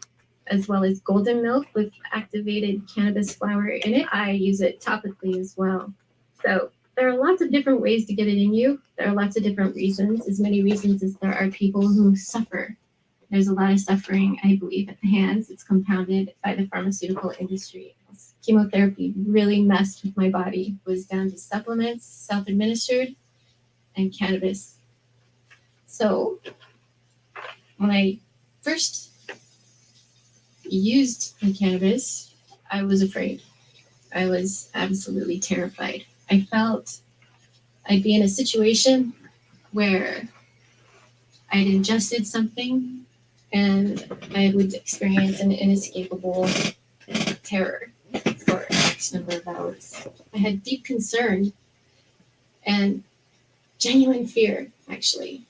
as well as golden milk with activated cannabis flower in it. I use it topically as well. So there are lots of different ways to get it in you. There are lots of different reasons, as many reasons as there are people who suffer. There's a lot of suffering, I believe, at the hands. It's compounded by the pharmaceutical industry. Chemotherapy really messed with my body. It was down to supplements, self-administered, and cannabis. So when I first used the cannabis, I was afraid. I was absolutely terrified. I felt I'd be in a situation where I'd ingested something and I would experience an inescapable terror for X number of hours. I had deep concern and genuine fear, actually.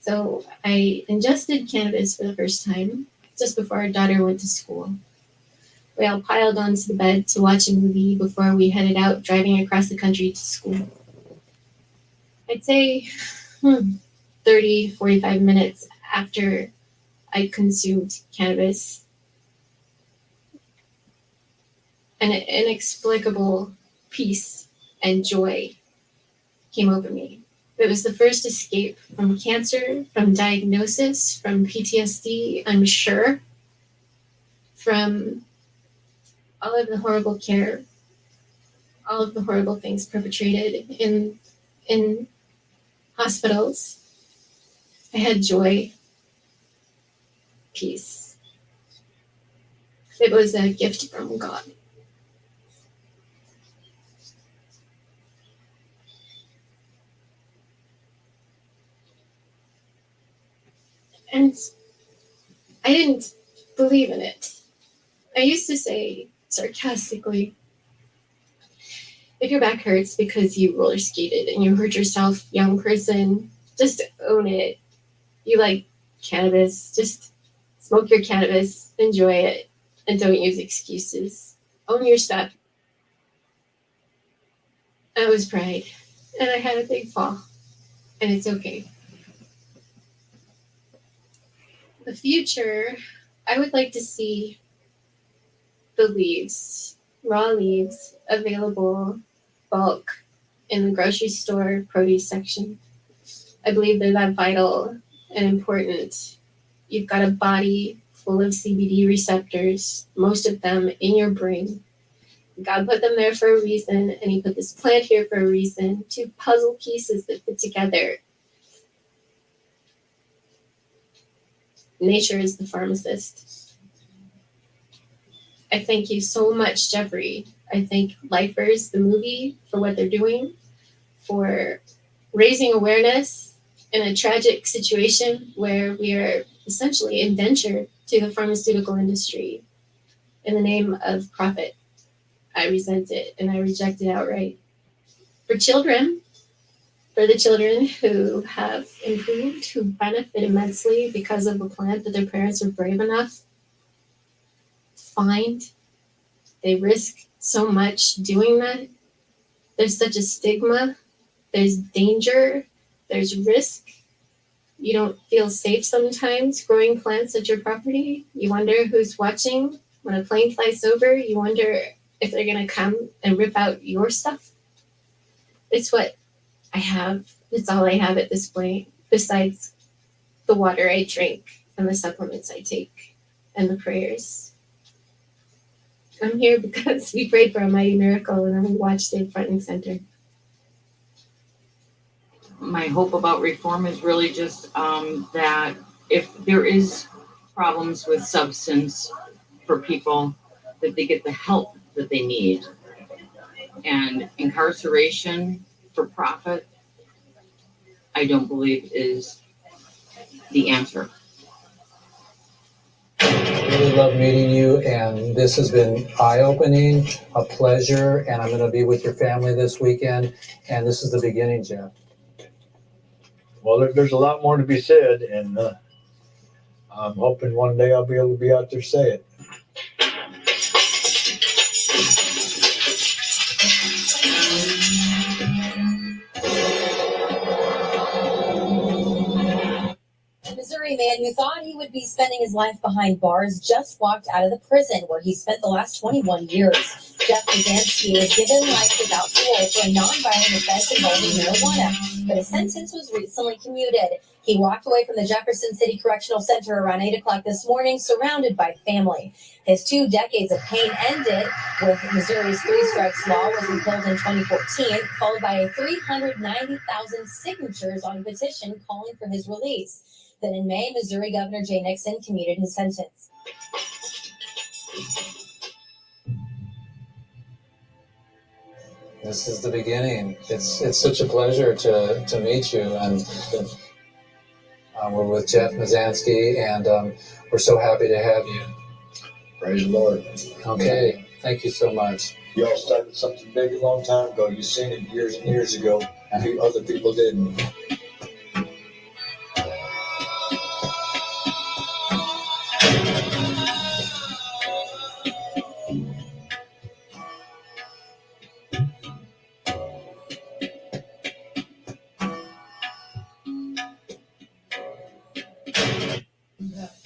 So I ingested cannabis for the first time just before our daughter went to school. We all piled onto the bed to watch a movie before we headed out driving across the country to school. I'd say 30, 45 minutes after I consumed cannabis, an inexplicable peace and joy came over me. It was the first escape from cancer, from diagnosis, from PTSD, I'm sure, from all of the horrible care, all of the horrible things perpetrated in hospitals. I had joy, peace. It was a gift from God. And I didn't believe in it. I used to say sarcastically, if your back hurts because you roller skated and you hurt yourself, young person, just own it. You like cannabis, just smoke your cannabis, enjoy it, and don't use excuses. Own your stuff. I was pride, and I had a big fall, and it's okay. The future, I would like to see the leaves, raw leaves, available bulk in the grocery store produce section. I believe they're that vital and important. You've got a body full of CBD receptors, most of them in your brain. God put them there for a reason, and He put this plant here for a reason. Two puzzle pieces that fit together. Nature is the pharmacist. I thank you so much, Jeffrey. I thank Lifers, the movie, for what they're doing, for raising awareness in a tragic situation where we are essentially indentured to the pharmaceutical industry in the name of profit. I resent it and I reject it outright. For children, for the children who have improved, who benefit immensely because of a plant that their parents were brave enough to find, they risk so much doing that. There's such a stigma. There's danger. There's risk. You don't feel safe sometimes growing plants at your property. You wonder who's watching. When a plane flies over, you wonder if they're going to come and rip out your stuff. It's what I have. It's all I have at this point, besides the water I drink and the supplements I take and the prayers. I'm here because we prayed for a mighty miracle and we watched it front and center. My hope about reform is really just that if there is problems with substance for people, that they get the help that they need. And incarceration for profit, I don't believe is the answer. I really love meeting you, and this has been eye-opening, a pleasure, and I'm going to be with your family this weekend, and this is the beginning, Jeff. Well, there's a lot more to be said, and I'm hoping one day I'll be able to be out there say it. Missouri man who thought he would be spending his life behind bars just walked out of the prison where he spent the last 21 years. Jeff Kazansky was given life without parole for a nonviolent offense involving marijuana, but his sentence was recently commuted. He walked away from the Jefferson City Correctional Center around 8 o'clock this morning, surrounded by family. His 2 decades of pain ended with Missouri's 3 strikes law was repealed in 2014, followed by a 390,000 signatures on a petition calling for his release. Then in May, Missouri Governor Jay Nixon commuted his sentence. This is the beginning. It's such a pleasure to meet you, and we're with Jeff Mazansky, and we're so happy to have you. Praise the Lord. Okay, thank you so much. Y'all started something big a long time ago. You've seen it years and years ago, and other people didn't.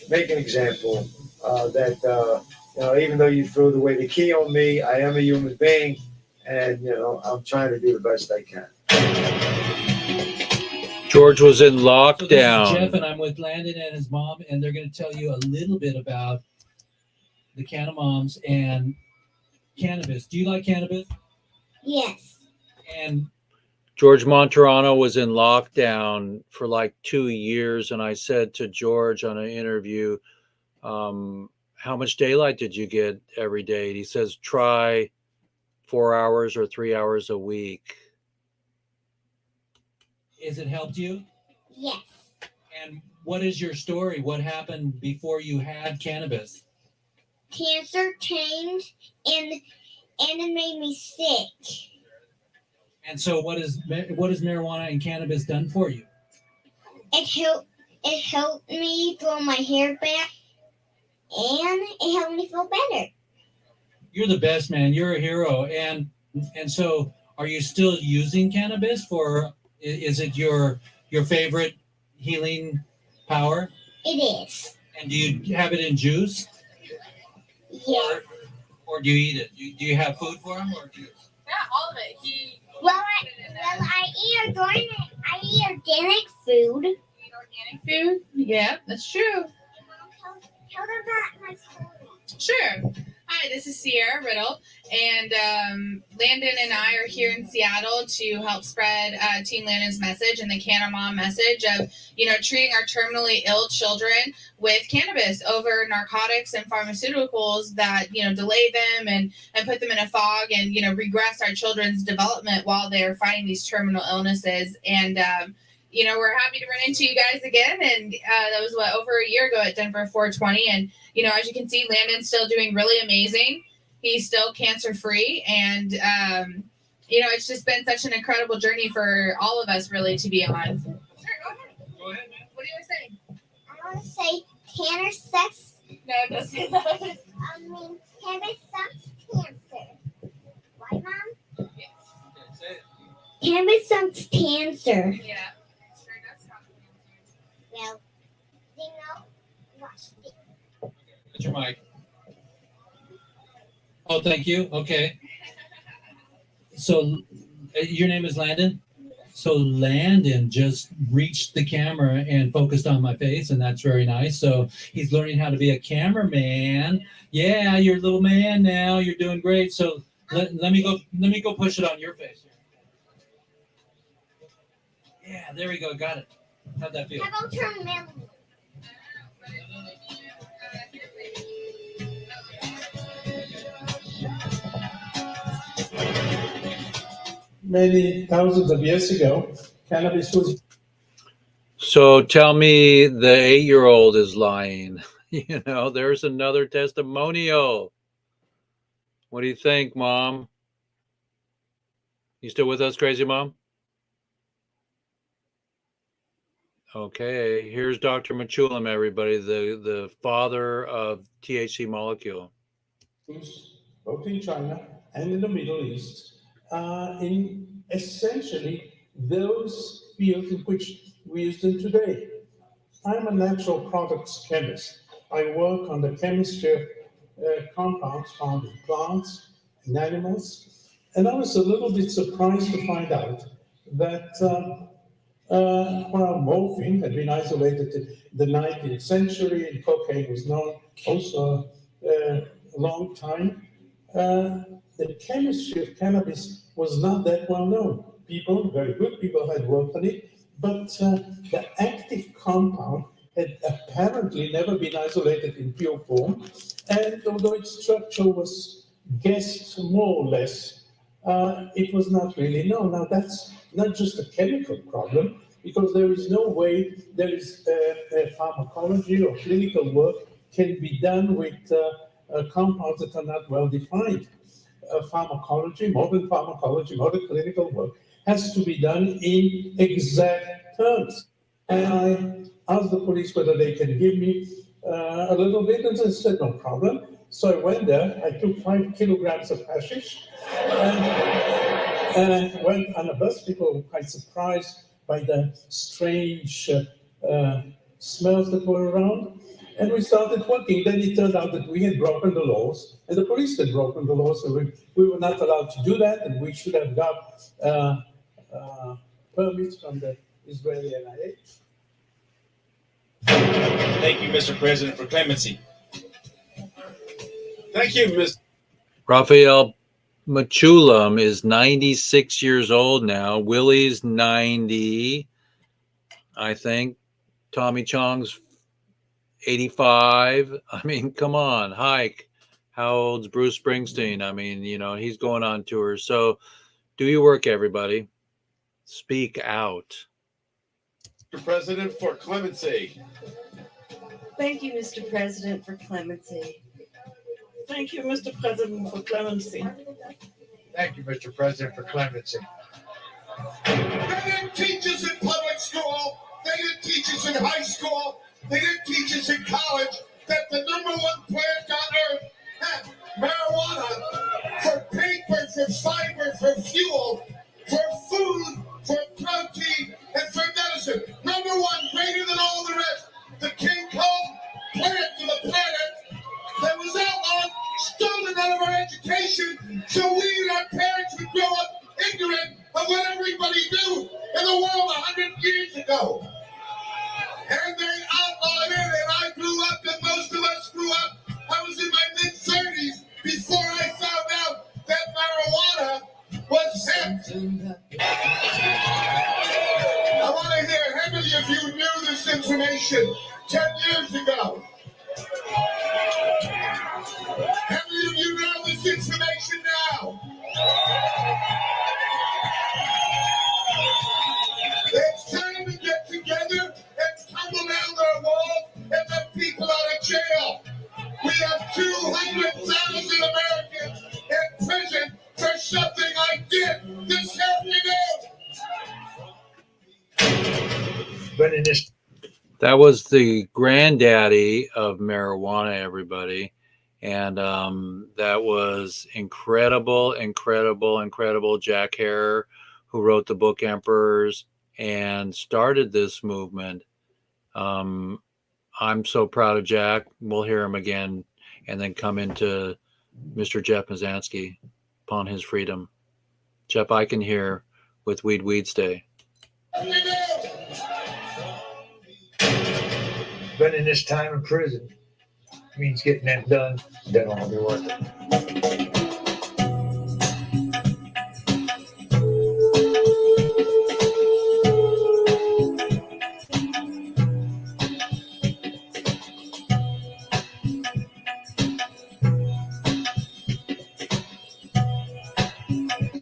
Make an example that even though you threw away the key on me, I am a human being, and I'm trying to do the best I can. George was in So lockdown. this is Jeff, and I'm with Landon and his mom, and they're going to tell you a little bit about the Canna Moms and cannabis. Do you like cannabis? Yes. And George Monterano was in lockdown for like 2 years, and I said to George on an interview, how much daylight did you get every day? He says try 4 hours or 3 hours a week. Has it helped you? Yes. And what is your story? What happened before you had cannabis? Cancer changed and it made me sick. And so what has marijuana and cannabis done for you? It helped me grow my hair back and it helped me feel better. You're the best, man. You're a hero. And so are you still using cannabis for, is it your favorite healing power? It is. And do you have it in juice? Yeah. Or do you eat it? Do you have food for him or juice? Yeah, all of it. I eat organic food. You eat organic food? Yeah, that's true. Tell them about my story. Sure. Hi, this is Sierra Riddle, and Landon and I are here in Seattle to help spread Team Landon's message and the Canamom message of, treating our terminally ill children with cannabis over narcotics and pharmaceuticals that, delay them and put them in a fog and, regress our children's development while they're fighting these terminal illnesses. And, we're happy to run into you guys again. And that was over a year ago at Denver 420. And, as you can see, Landon's still doing really amazing. He's still cancer free. And, it's just been such an incredible journey for all of us really to be on. Sure, go ahead, man. What do you want to say? I want to say Tanner sucks. No, don't say that. Cannabis sucks cancer. Right, Mom? Yes. Okay, say it. Cannabis sucks cancer. Yeah. Well, watch it. That's your mic. Oh, thank you. Okay. So your name is Landon? So Landon just reached the camera and focused on my face, and that's very nice. So he's learning how to be a cameraman. Yeah, you're a little man now. You're doing great. So let me go push it on your face. Yeah, there we go. Got it. How'd that feel? How about turn melon? Many thousands of years ago, cannabis was. So tell me the 8-year-old is lying. There's another testimonial. What do you think, Mom? You still with us, Crazy Mom? Okay, here's Dr. Machulam, everybody, the father of THC molecule. Both in China and in the Middle East, in essentially those fields in which we use them today. I'm a natural products chemist. I work on the chemistry of compounds found in plants and animals. And I was a little bit surprised to find out that morphine had been isolated in the 19th century, and cocaine was known also a long time. The chemistry of cannabis was not that well known. People, very good people, had worked on it, but the active compound had apparently never been isolated in pure form, and although its structure was guessed more or less, it was not really known. Now that's not just a chemical problem, because there is no way there is pharmacology or clinical work can be done with compounds that are not well defined. Pharmacology, modern clinical work has to be done in exact terms. And I asked the police whether they can give me a little bit, and they said no problem. So I went there, I took 5 kilograms of hashish, and I went on a bus. People were quite surprised by the strange smells that were around. And we started working. Then it turned out that we had broken the laws, and the police had broken the laws, so we were not allowed to do that, and we should have got permits from the Israeli NIH. Thank you, Mr. President, for clemency. Thank you, Mr. Raphael Machulam is 96 years old now. Willie's 90, I think. Tommy Chong's 85. I mean, come on, hike. How old's Bruce Springsteen? I mean, he's going on tour. So do your work, everybody. Speak out. Mr. President, for clemency. Thank you, Mr. President, for clemency. Thank you, Mr. President, for clemency. Thank you, Mr. President, for clemency. They didn't teach us in public school. They didn't teach us in high school. They didn't teach us in college that the number one plant on earth had marijuana for paper, for fiber, for fuel, for food, for protein, and for medicine. Number one, greater than all the rest. The King Kong plant to the planet that was outlawed, stolen out of our education, so we and our parents would grow up ignorant of what everybody knew in the world 100 years ago. And they outlawed it, and I grew up, and most of us grew up. I was in my mid-30s before I found out that marijuana was hemp. I want to hear how many of you knew this information 10 years ago? How many of you know this information now? It's time to get together and tumble down their walls and let people out of jail. We have 200,000 Americans in prison for something I did this afternoon. That was the granddaddy of marijuana, everybody. And that was incredible. Jack Hare, who wrote the book Emperors and started this movement. I'm so proud of Jack. We'll hear him again and then come into Mr. Jeff Mazansky upon his freedom. Jeff Eichen here with Weedsday. Spending this time in prison means getting that done. Then I'll be worth it.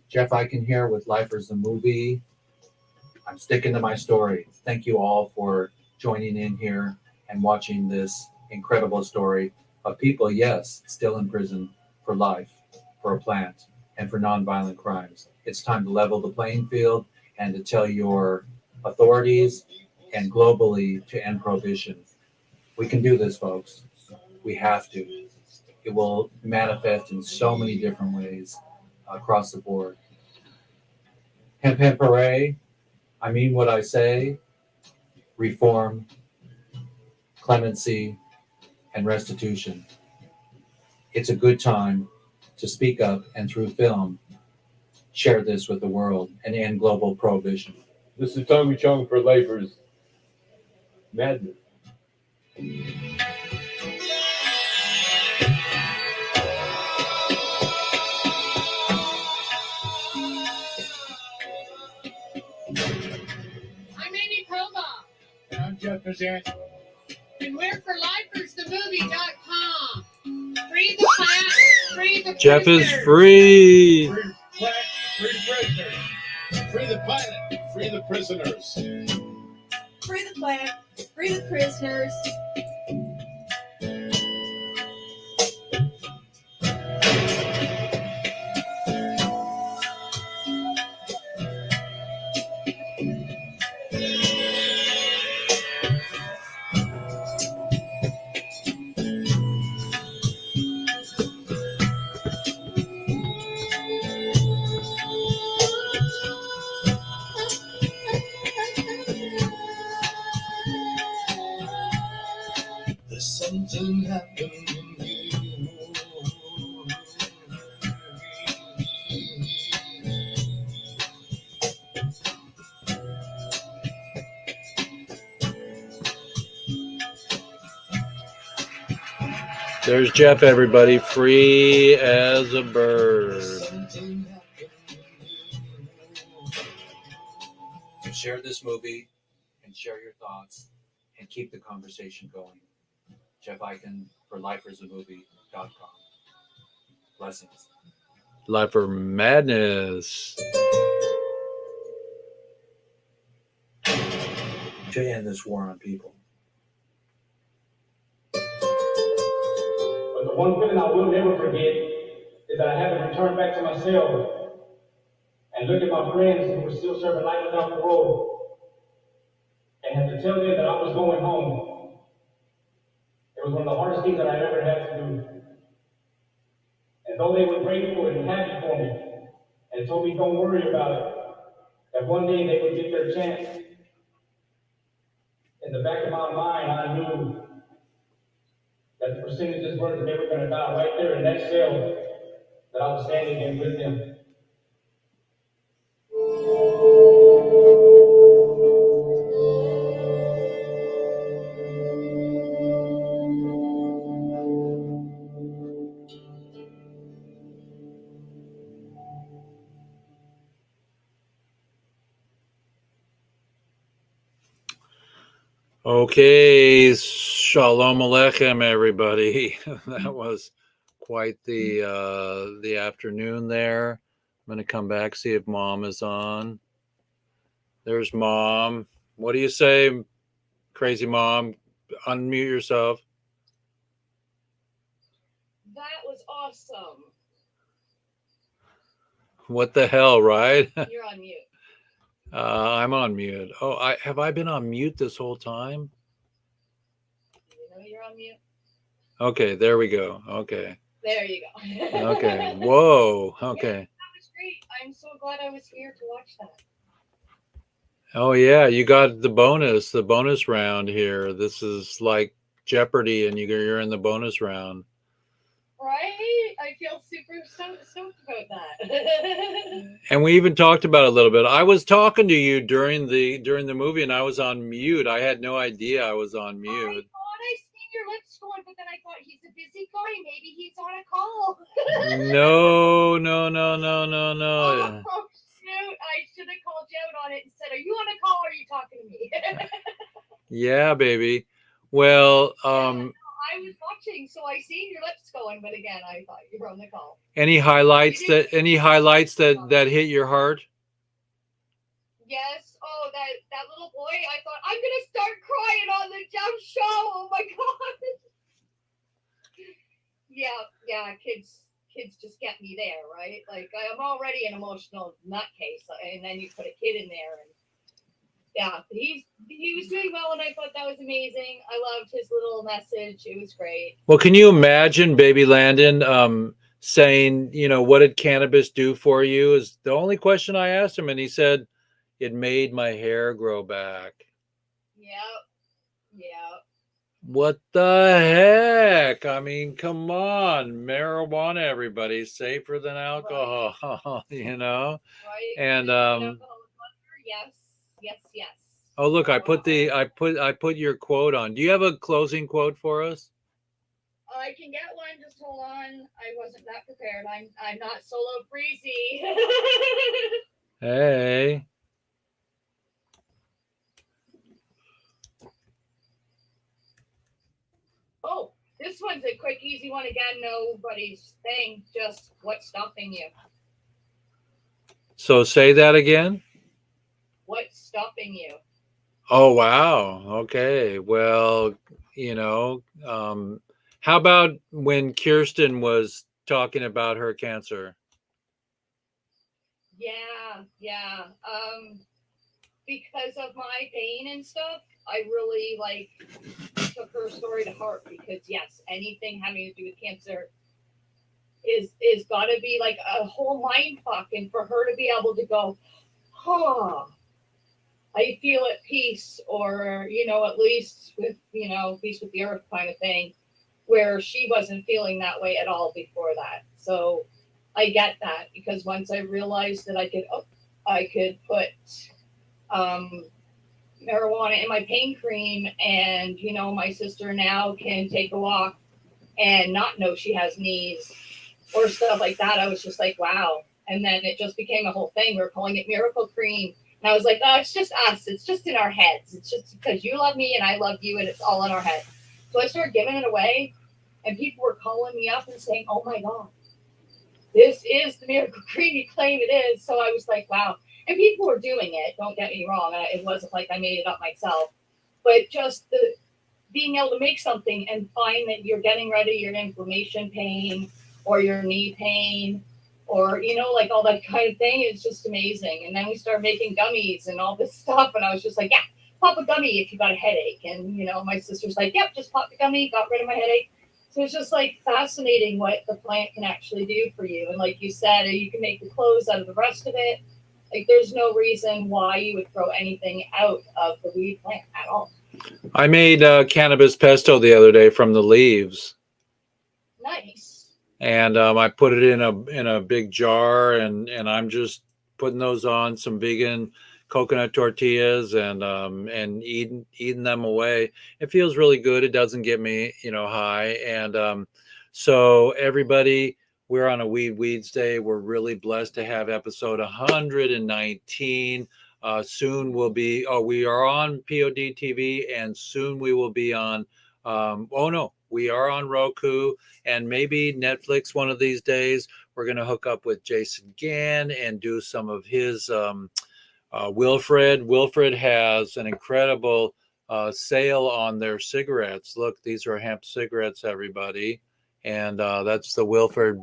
Jeff Eichen here with Lifers the Movie. I'm sticking to my story. Thank you all for joining in here and watching this incredible story of people, yes, still in prison for life, for a plant, and for nonviolent crimes. It's time to level the playing field and to tell your authorities and globally to end prohibition. We can do this, folks. We have to. It will manifest in so many different ways across the board. Hemp, hemp, hooray. I mean what I say. Reform, clemency, and restitution. It's a good time to speak up and through film, share this with the world and end global prohibition. This is Tommy Chong for Lifers. Madness. I'm Amy Proba. And I'm Jeff Mazansky. And we're for lifersthemovie.com. Free the plant, free the Jeff is prisoners. free. Free plant, free prisoners. Free the planet, free the prisoners. Free the plant, free the prisoners. There's something happening here. There's Jeff, everybody, free as a bird. So share this movie and share your thoughts and keep the conversation going. Jeff Eichen for lifersamovie.com. Blessings. Lifer Madness. To end this war on people. But the one feeling I will never forget is that I had to return back to my cell and look at my friends who were still serving life without parole and had to tell them that I was going home. It was one of the hardest things that I ever had to do. And though they were grateful and happy for me and told me don't worry about it, that one day they would get their chance, in the back of my mind I knew that the percentages were that they were going to die right there in that cell that I was standing in with them. Okay, shalom aleichem, everybody. That was quite the afternoon there. I'm gonna come back, see if Mom is on. There's Mom. What do you say, crazy Mom? Unmute yourself. That was awesome. What the hell, right? You're on mute. I'm on mute. Oh, have I been on mute this whole time? You know you're on mute. Okay, there we go. Okay. There you go. Okay. Whoa. Okay. Yeah, that was great. I'm so glad I was here to watch that. Oh yeah, you got the bonus round here. This is like Jeopardy, and you're in the bonus round. Right? I feel super stoked about that. And we even talked about it a little bit. I was talking to you during the movie, and I was on mute. I had no idea I was on mute. I thought I seen your lips going, but then I thought he's a busy guy. Maybe he's on a call. No. Oh shoot! I should have called you out on it and said, "Are you on a call or are you talking to me?" Yeah, baby. Well, I was watching, so I seen your lips going, but again, I thought you were on the call. any highlights that hit your heart? Yes. Oh, that little boy. I thought I'm gonna start crying on the Jeff show. Oh my god. Yeah. Kids just get me there, right? Like I'm already an emotional nutcase, and then you put a kid in there, and yeah, he was doing well, and I thought that was amazing. I loved his little message. It was great. Well, can you imagine baby Landon saying, what did cannabis do for you? Is the only question I asked him, and he said, it made my hair grow back. Yeah. What the heck? I mean, come on. Marijuana, everybody, safer than alcohol, Right. And Yes. oh, look, I put your quote on. Do you have a closing quote for us? I can get one. Just hold on. I wasn't that prepared. I'm not solo breezy. Hey. Oh, this one's a quick, easy one again. Nobody's thing. Just what's stopping you? So say that again. What's stopping you? Oh, wow. Okay. Well, how about when Kirsten was talking about her cancer? Yeah. Because of my pain and stuff, I really took her story to heart, because yes, anything having to do with cancer is gotta be like a whole mind fuck, and for her to be able to go, I feel at peace, or at least with peace with the earth kind of thing, where she wasn't feeling that way at all before that. So I get that, because once I realized that I could put marijuana in my pain cream, and my sister now can take a walk and not know she has knees or stuff like that, I was just like, wow. And then it just became a whole thing. We're calling it Miracle Cream, and I was like, oh, it's just us, it's just in our heads, it's just because you love me and I love you, and it's all in our head. So I started giving it away, and people were calling me up and saying, "Oh my God, this is the miracle cream you claim it is." So I was like, wow. And people were doing it. Don't get me wrong. It wasn't like I made it up myself, but just the being able to make something and find that you're getting rid of your inflammation pain or your knee pain or, you know, like all that kind of thing is just amazing. And then we started making gummies and all this stuff. And I was just like, yeah, pop a gummy if you got a headache. And, you know, my sister's like, yep, just pop the gummy, got rid of my headache. So it's just like fascinating what the plant can actually do for you. And like you said, you can make the clothes out of the rest of it. Like there's no reason why you would throw anything out of the weed plant at all. I made cannabis pesto the other day from the leaves. Nice. And I put it in a big jar, and I'm just putting those on some vegan coconut tortillas and eating them away. It feels really good. It doesn't get me, you know, high. And so everybody, we're on a Weeds Day. We're really blessed to have episode 119. Soon we'll be. Oh, we are on POD TV, and soon we will be on. Oh no, we are on Roku and maybe Netflix one of these days. We're going to hook up with Jason Gann and do some of his Wilfred. Wilfred has an incredible sale on their cigarettes. Look, these are hemp cigarettes, everybody. And that's the Wilfred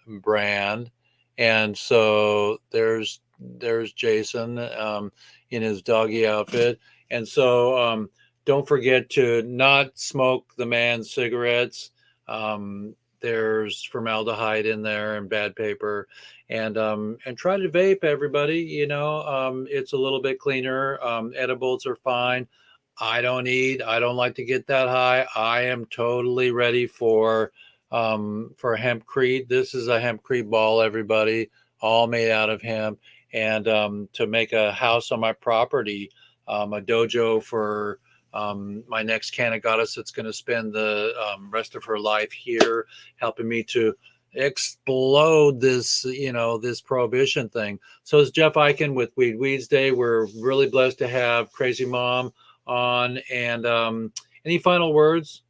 brand. And so there's Jason in his doggy outfit. And so don't forget to not smoke the man's cigarettes. There's formaldehyde in there and bad paper, and try to vape, everybody. You know, it's a little bit cleaner. Edibles are fine. I don't like to get that high. I am totally ready for hempcrete. This is a hempcrete ball, everybody, all made out of hemp, and to make a house on my property, a dojo for my next Canna goddess that's going to spend the rest of her life here, helping me to explode this, you know, this prohibition thing. So it's Jeff Eichen with Weeds Day. We're really blessed to have Crazy Mom on. And any final words,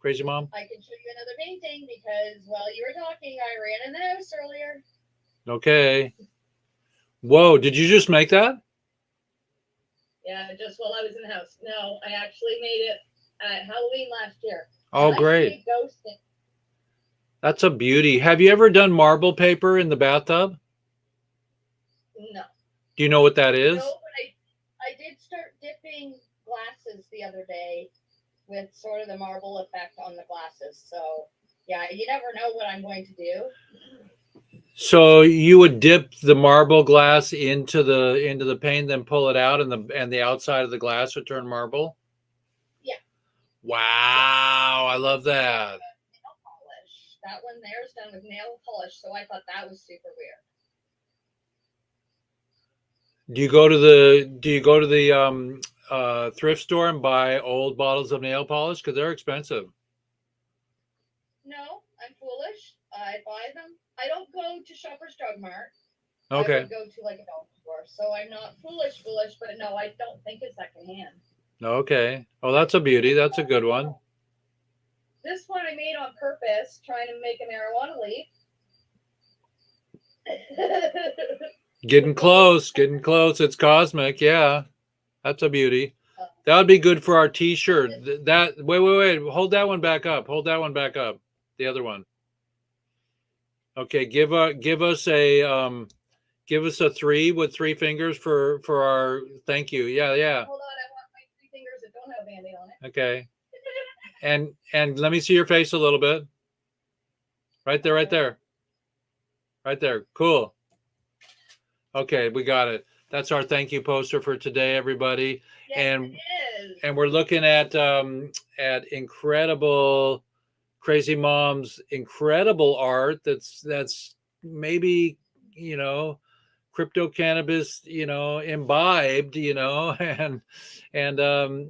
Crazy Mom? I can show you another painting because while you were talking, I ran in the house earlier. Okay. Whoa, did you just make that? Yeah, just while I was in the house. No, I actually made it at Halloween last year. Oh, I great. made ghosting. That's a beauty. Have you ever done marble paper in the bathtub? No. Do you know what that is? No, but I did start dipping glasses the other day with sort of the marble effect on the glasses. So yeah, you never know what I'm going to do. So you would dip the marble glass into the paint, then pull it out, and the outside of the glass would turn marble? Yeah. Wow, I love that. Nail polish. That one there is done with nail polish, so I thought that was super weird. Do you go to the thrift store and buy old bottles of nail polish? Because they're expensive. No, I'm foolish. I buy them. I don't go to Shoppers Drug Mart. Okay. I would go to like a dollar store. So I'm not foolish, but no, I don't think it's secondhand. Okay. Oh, that's a beauty. That's a good one. This one I made on purpose, trying to make a marijuana leaf. Getting close. It's cosmic. Yeah, that's a beauty. That would be good for our T-shirt. Wait. Hold that one back up. The other one. Okay. Give us a 3 with 3 fingers for our thank you. Yeah. Hold on, I want my 3 fingers that don't have a Band-Aid on it. Okay. And let me see your face a little bit. Right there. Cool. Okay, we got it. That's our thank you poster for today, everybody. Yes, and we're looking at incredible Crazy Mom's incredible art that's maybe, you know, crypto cannabis, you know, imbibed, you know, and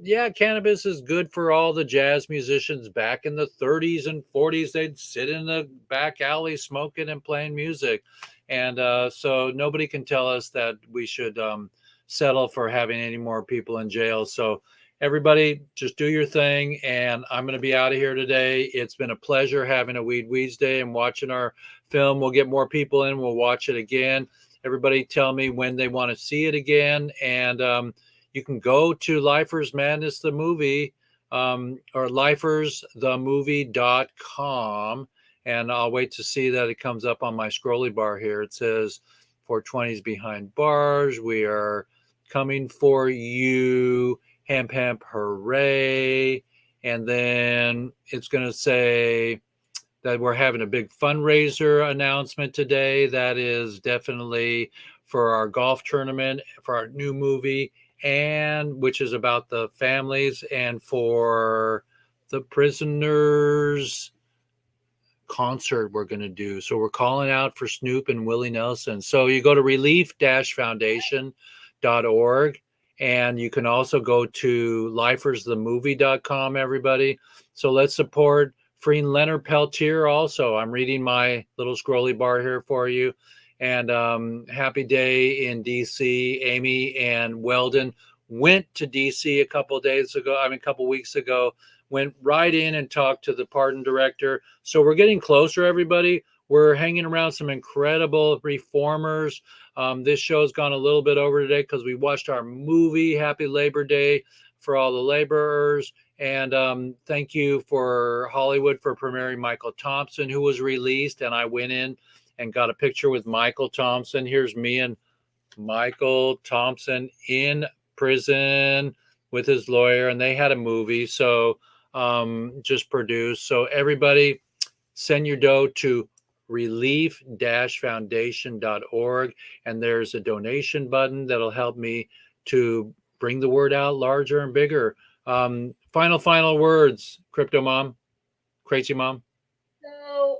yeah, cannabis is good for all the jazz musicians back in the 30s and 40s. They'd sit in the back alley smoking and playing music. And so nobody can tell us that we should settle for having any more people in jail. So everybody, just do your thing. And I'm going to be out of here today. It's been a pleasure having a Weeds Day and watching our film. We'll get more people in. We'll watch it again. Everybody tell me when they want to see it again. And you can go to Lifers Madness, the movie, or lifersthemovie.com. And I'll wait to see that it comes up on my scrolly bar here. It says 420s behind bars. We are coming for you. Hemp, hemp, hooray. And then it's going to say that we're having a big fundraiser announcement today. That is definitely for our golf tournament, for our new movie, and which is about the families, and for the prisoners concert we're going to do. So we're calling out for Snoop and Willie Nelson. So you go to relief-foundation.org, and you can also go to lifersthemovie.com, everybody. So let's support freeing Leonard Peltier also. I'm reading my little scrolly bar here for you. And happy day in DC. Amy and Weldon went to DC a couple weeks ago, went right in and talked to the pardon director. So we're getting closer, everybody. We're hanging around some incredible reformers. This show's gone a little bit over today because we watched our movie. Happy Labor Day for all the laborers. And thank you for Hollywood for premiering Michael Thompson, who was released. And I went in and got a picture with Michael Thompson. Here's me and Michael Thompson in prison with his lawyer, and they had a movie. So just produced. So everybody send your dough to relief-foundation.org, and there's a donation button that'll help me to bring the word out larger and bigger. Final words, Crypto Mom, Crazy Mom. So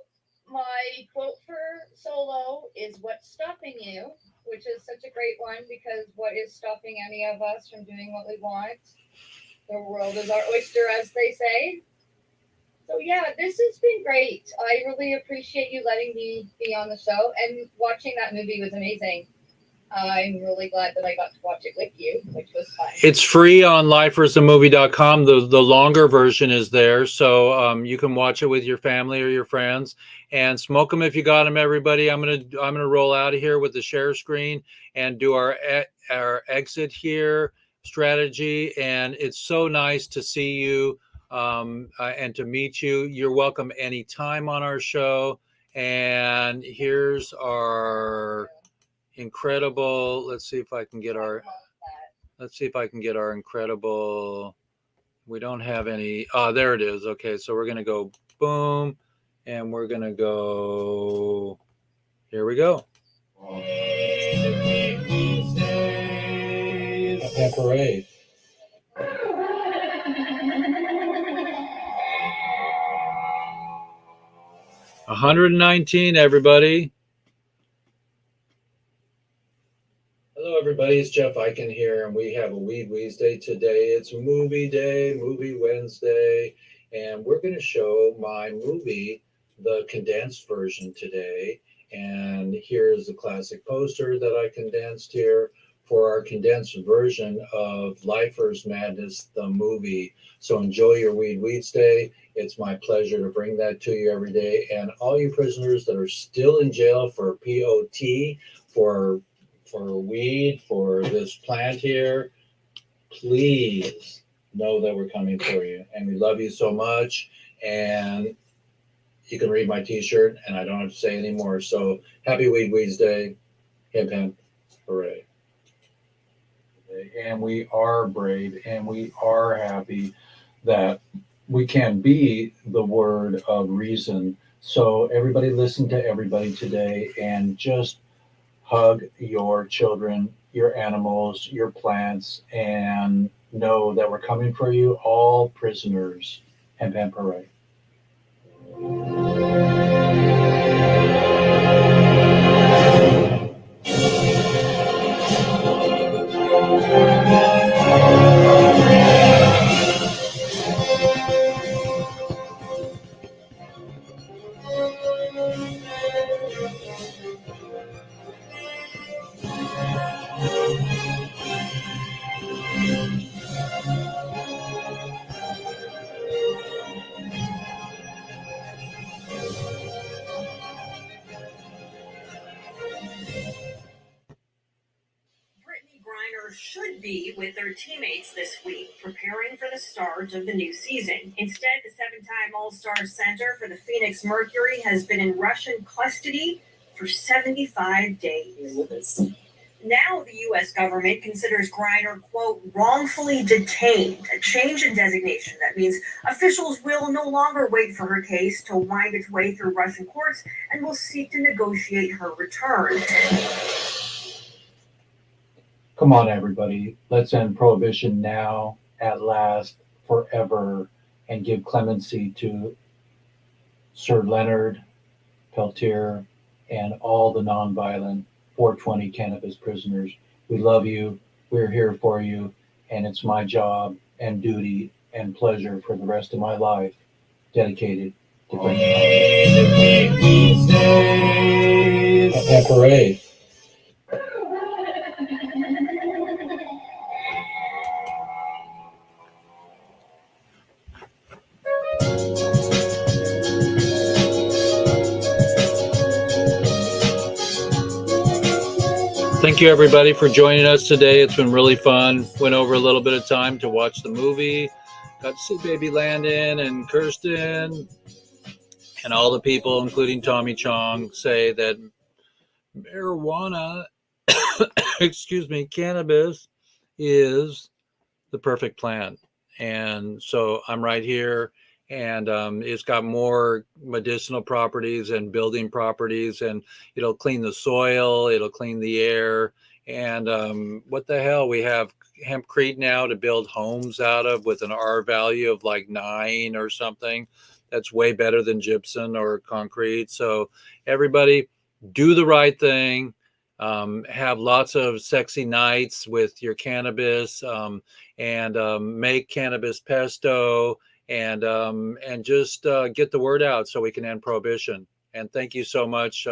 my quote for solo is "What's stopping you?" which is such a great one, because what is stopping any of us from doing what we want? The world is our oyster, as they say. So yeah, this has been great. I really appreciate you letting me be on the show, and watching that movie was amazing. I'm really glad that I got to watch it with you, which was fun. It's free on lifersthemovie.com. The longer version is there, so you can watch it with your family or your friends, and smoke them if you got them. Everybody, I'm gonna roll out of here with the share screen and do our exit here strategy. And it's so nice to see you and to meet you. You're welcome anytime on our show. And here's our incredible, let's see if I can get our incredible, we don't have any, there it is. Okay, so we're gonna go boom, and we're gonna go, here we go. A parade. $119, everybody. Hello, everybody. It's Jeff Eichen here, and we have a Weedsday today. It's movie day, movie Wednesday, and we're going to show my movie, the condensed version today. And here's the classic poster that I condensed here for our condensed version of Lifers Madness, the movie. So enjoy your Weedsday. It's my pleasure to bring that to you every day. And all you prisoners that are still in jail for POT, for weed, for this plant here, please know that we're coming for you. And we love you so much. And you can read my t-shirt, and I don't have to say any more. So happy Weedsday. Hemp, hemp, hooray. And we are brave, and we are happy that we can be the word of reason. So everybody listen to everybody today, and just hug your children, your animals, your plants, and know that we're coming for you, all prisoners. Hemp, hemp, hooray. with their teammates this week, preparing for the start of the new season. Instead, the 7-time All-Star center for the Phoenix Mercury has been in Russian custody for 75 days. Now the U.S. government considers Griner, quote, wrongfully detained, a change in designation that means officials will no longer wait for her case to wind its way through Russian courts and will seek to negotiate her return. Come on, everybody. Let's end prohibition now, at last, forever, and give clemency to Sir Leonard Peltier and all the nonviolent 420 cannabis prisoners. We love you. We're here for you. And it's my job and duty and pleasure for the rest of my life dedicated to bringing Happy parade. Thank you, everybody, for joining us today. It's been really fun. Went over a little bit of time to watch the movie. Got to see baby Landon and Kirsten and all the people, including Tommy Chong, say that marijuana, excuse me, cannabis is the perfect plant. And so I'm right here, and it's got more medicinal properties and building properties, and it'll clean the soil, it'll clean the air. And what the hell, we have hempcrete now to build homes out of with an R value of like 9 or something. That's way better than gypsum or concrete. So everybody, do the right thing. Have lots of sexy nights with your cannabis, and make cannabis pesto, and just get the word out so we can end prohibition. And thank you so much,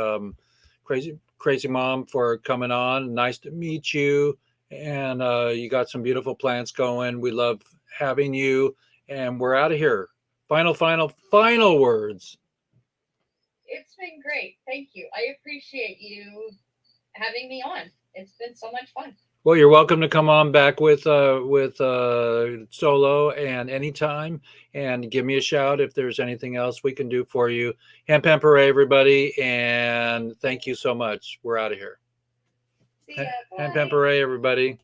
Crazy Mom, for coming on. Nice to meet you. And you got some beautiful plants going. We love having you. And we're out of here. Final words. It's been great. Thank you. I appreciate you having me on. It's been so much fun. Well, you're welcome to come on back with Solo and anytime, and give me a shout if there's anything else we can do for you. Hemp Hooray, everybody, and thank you so much. We're out of here. See ya. Hemp Hooray, everybody.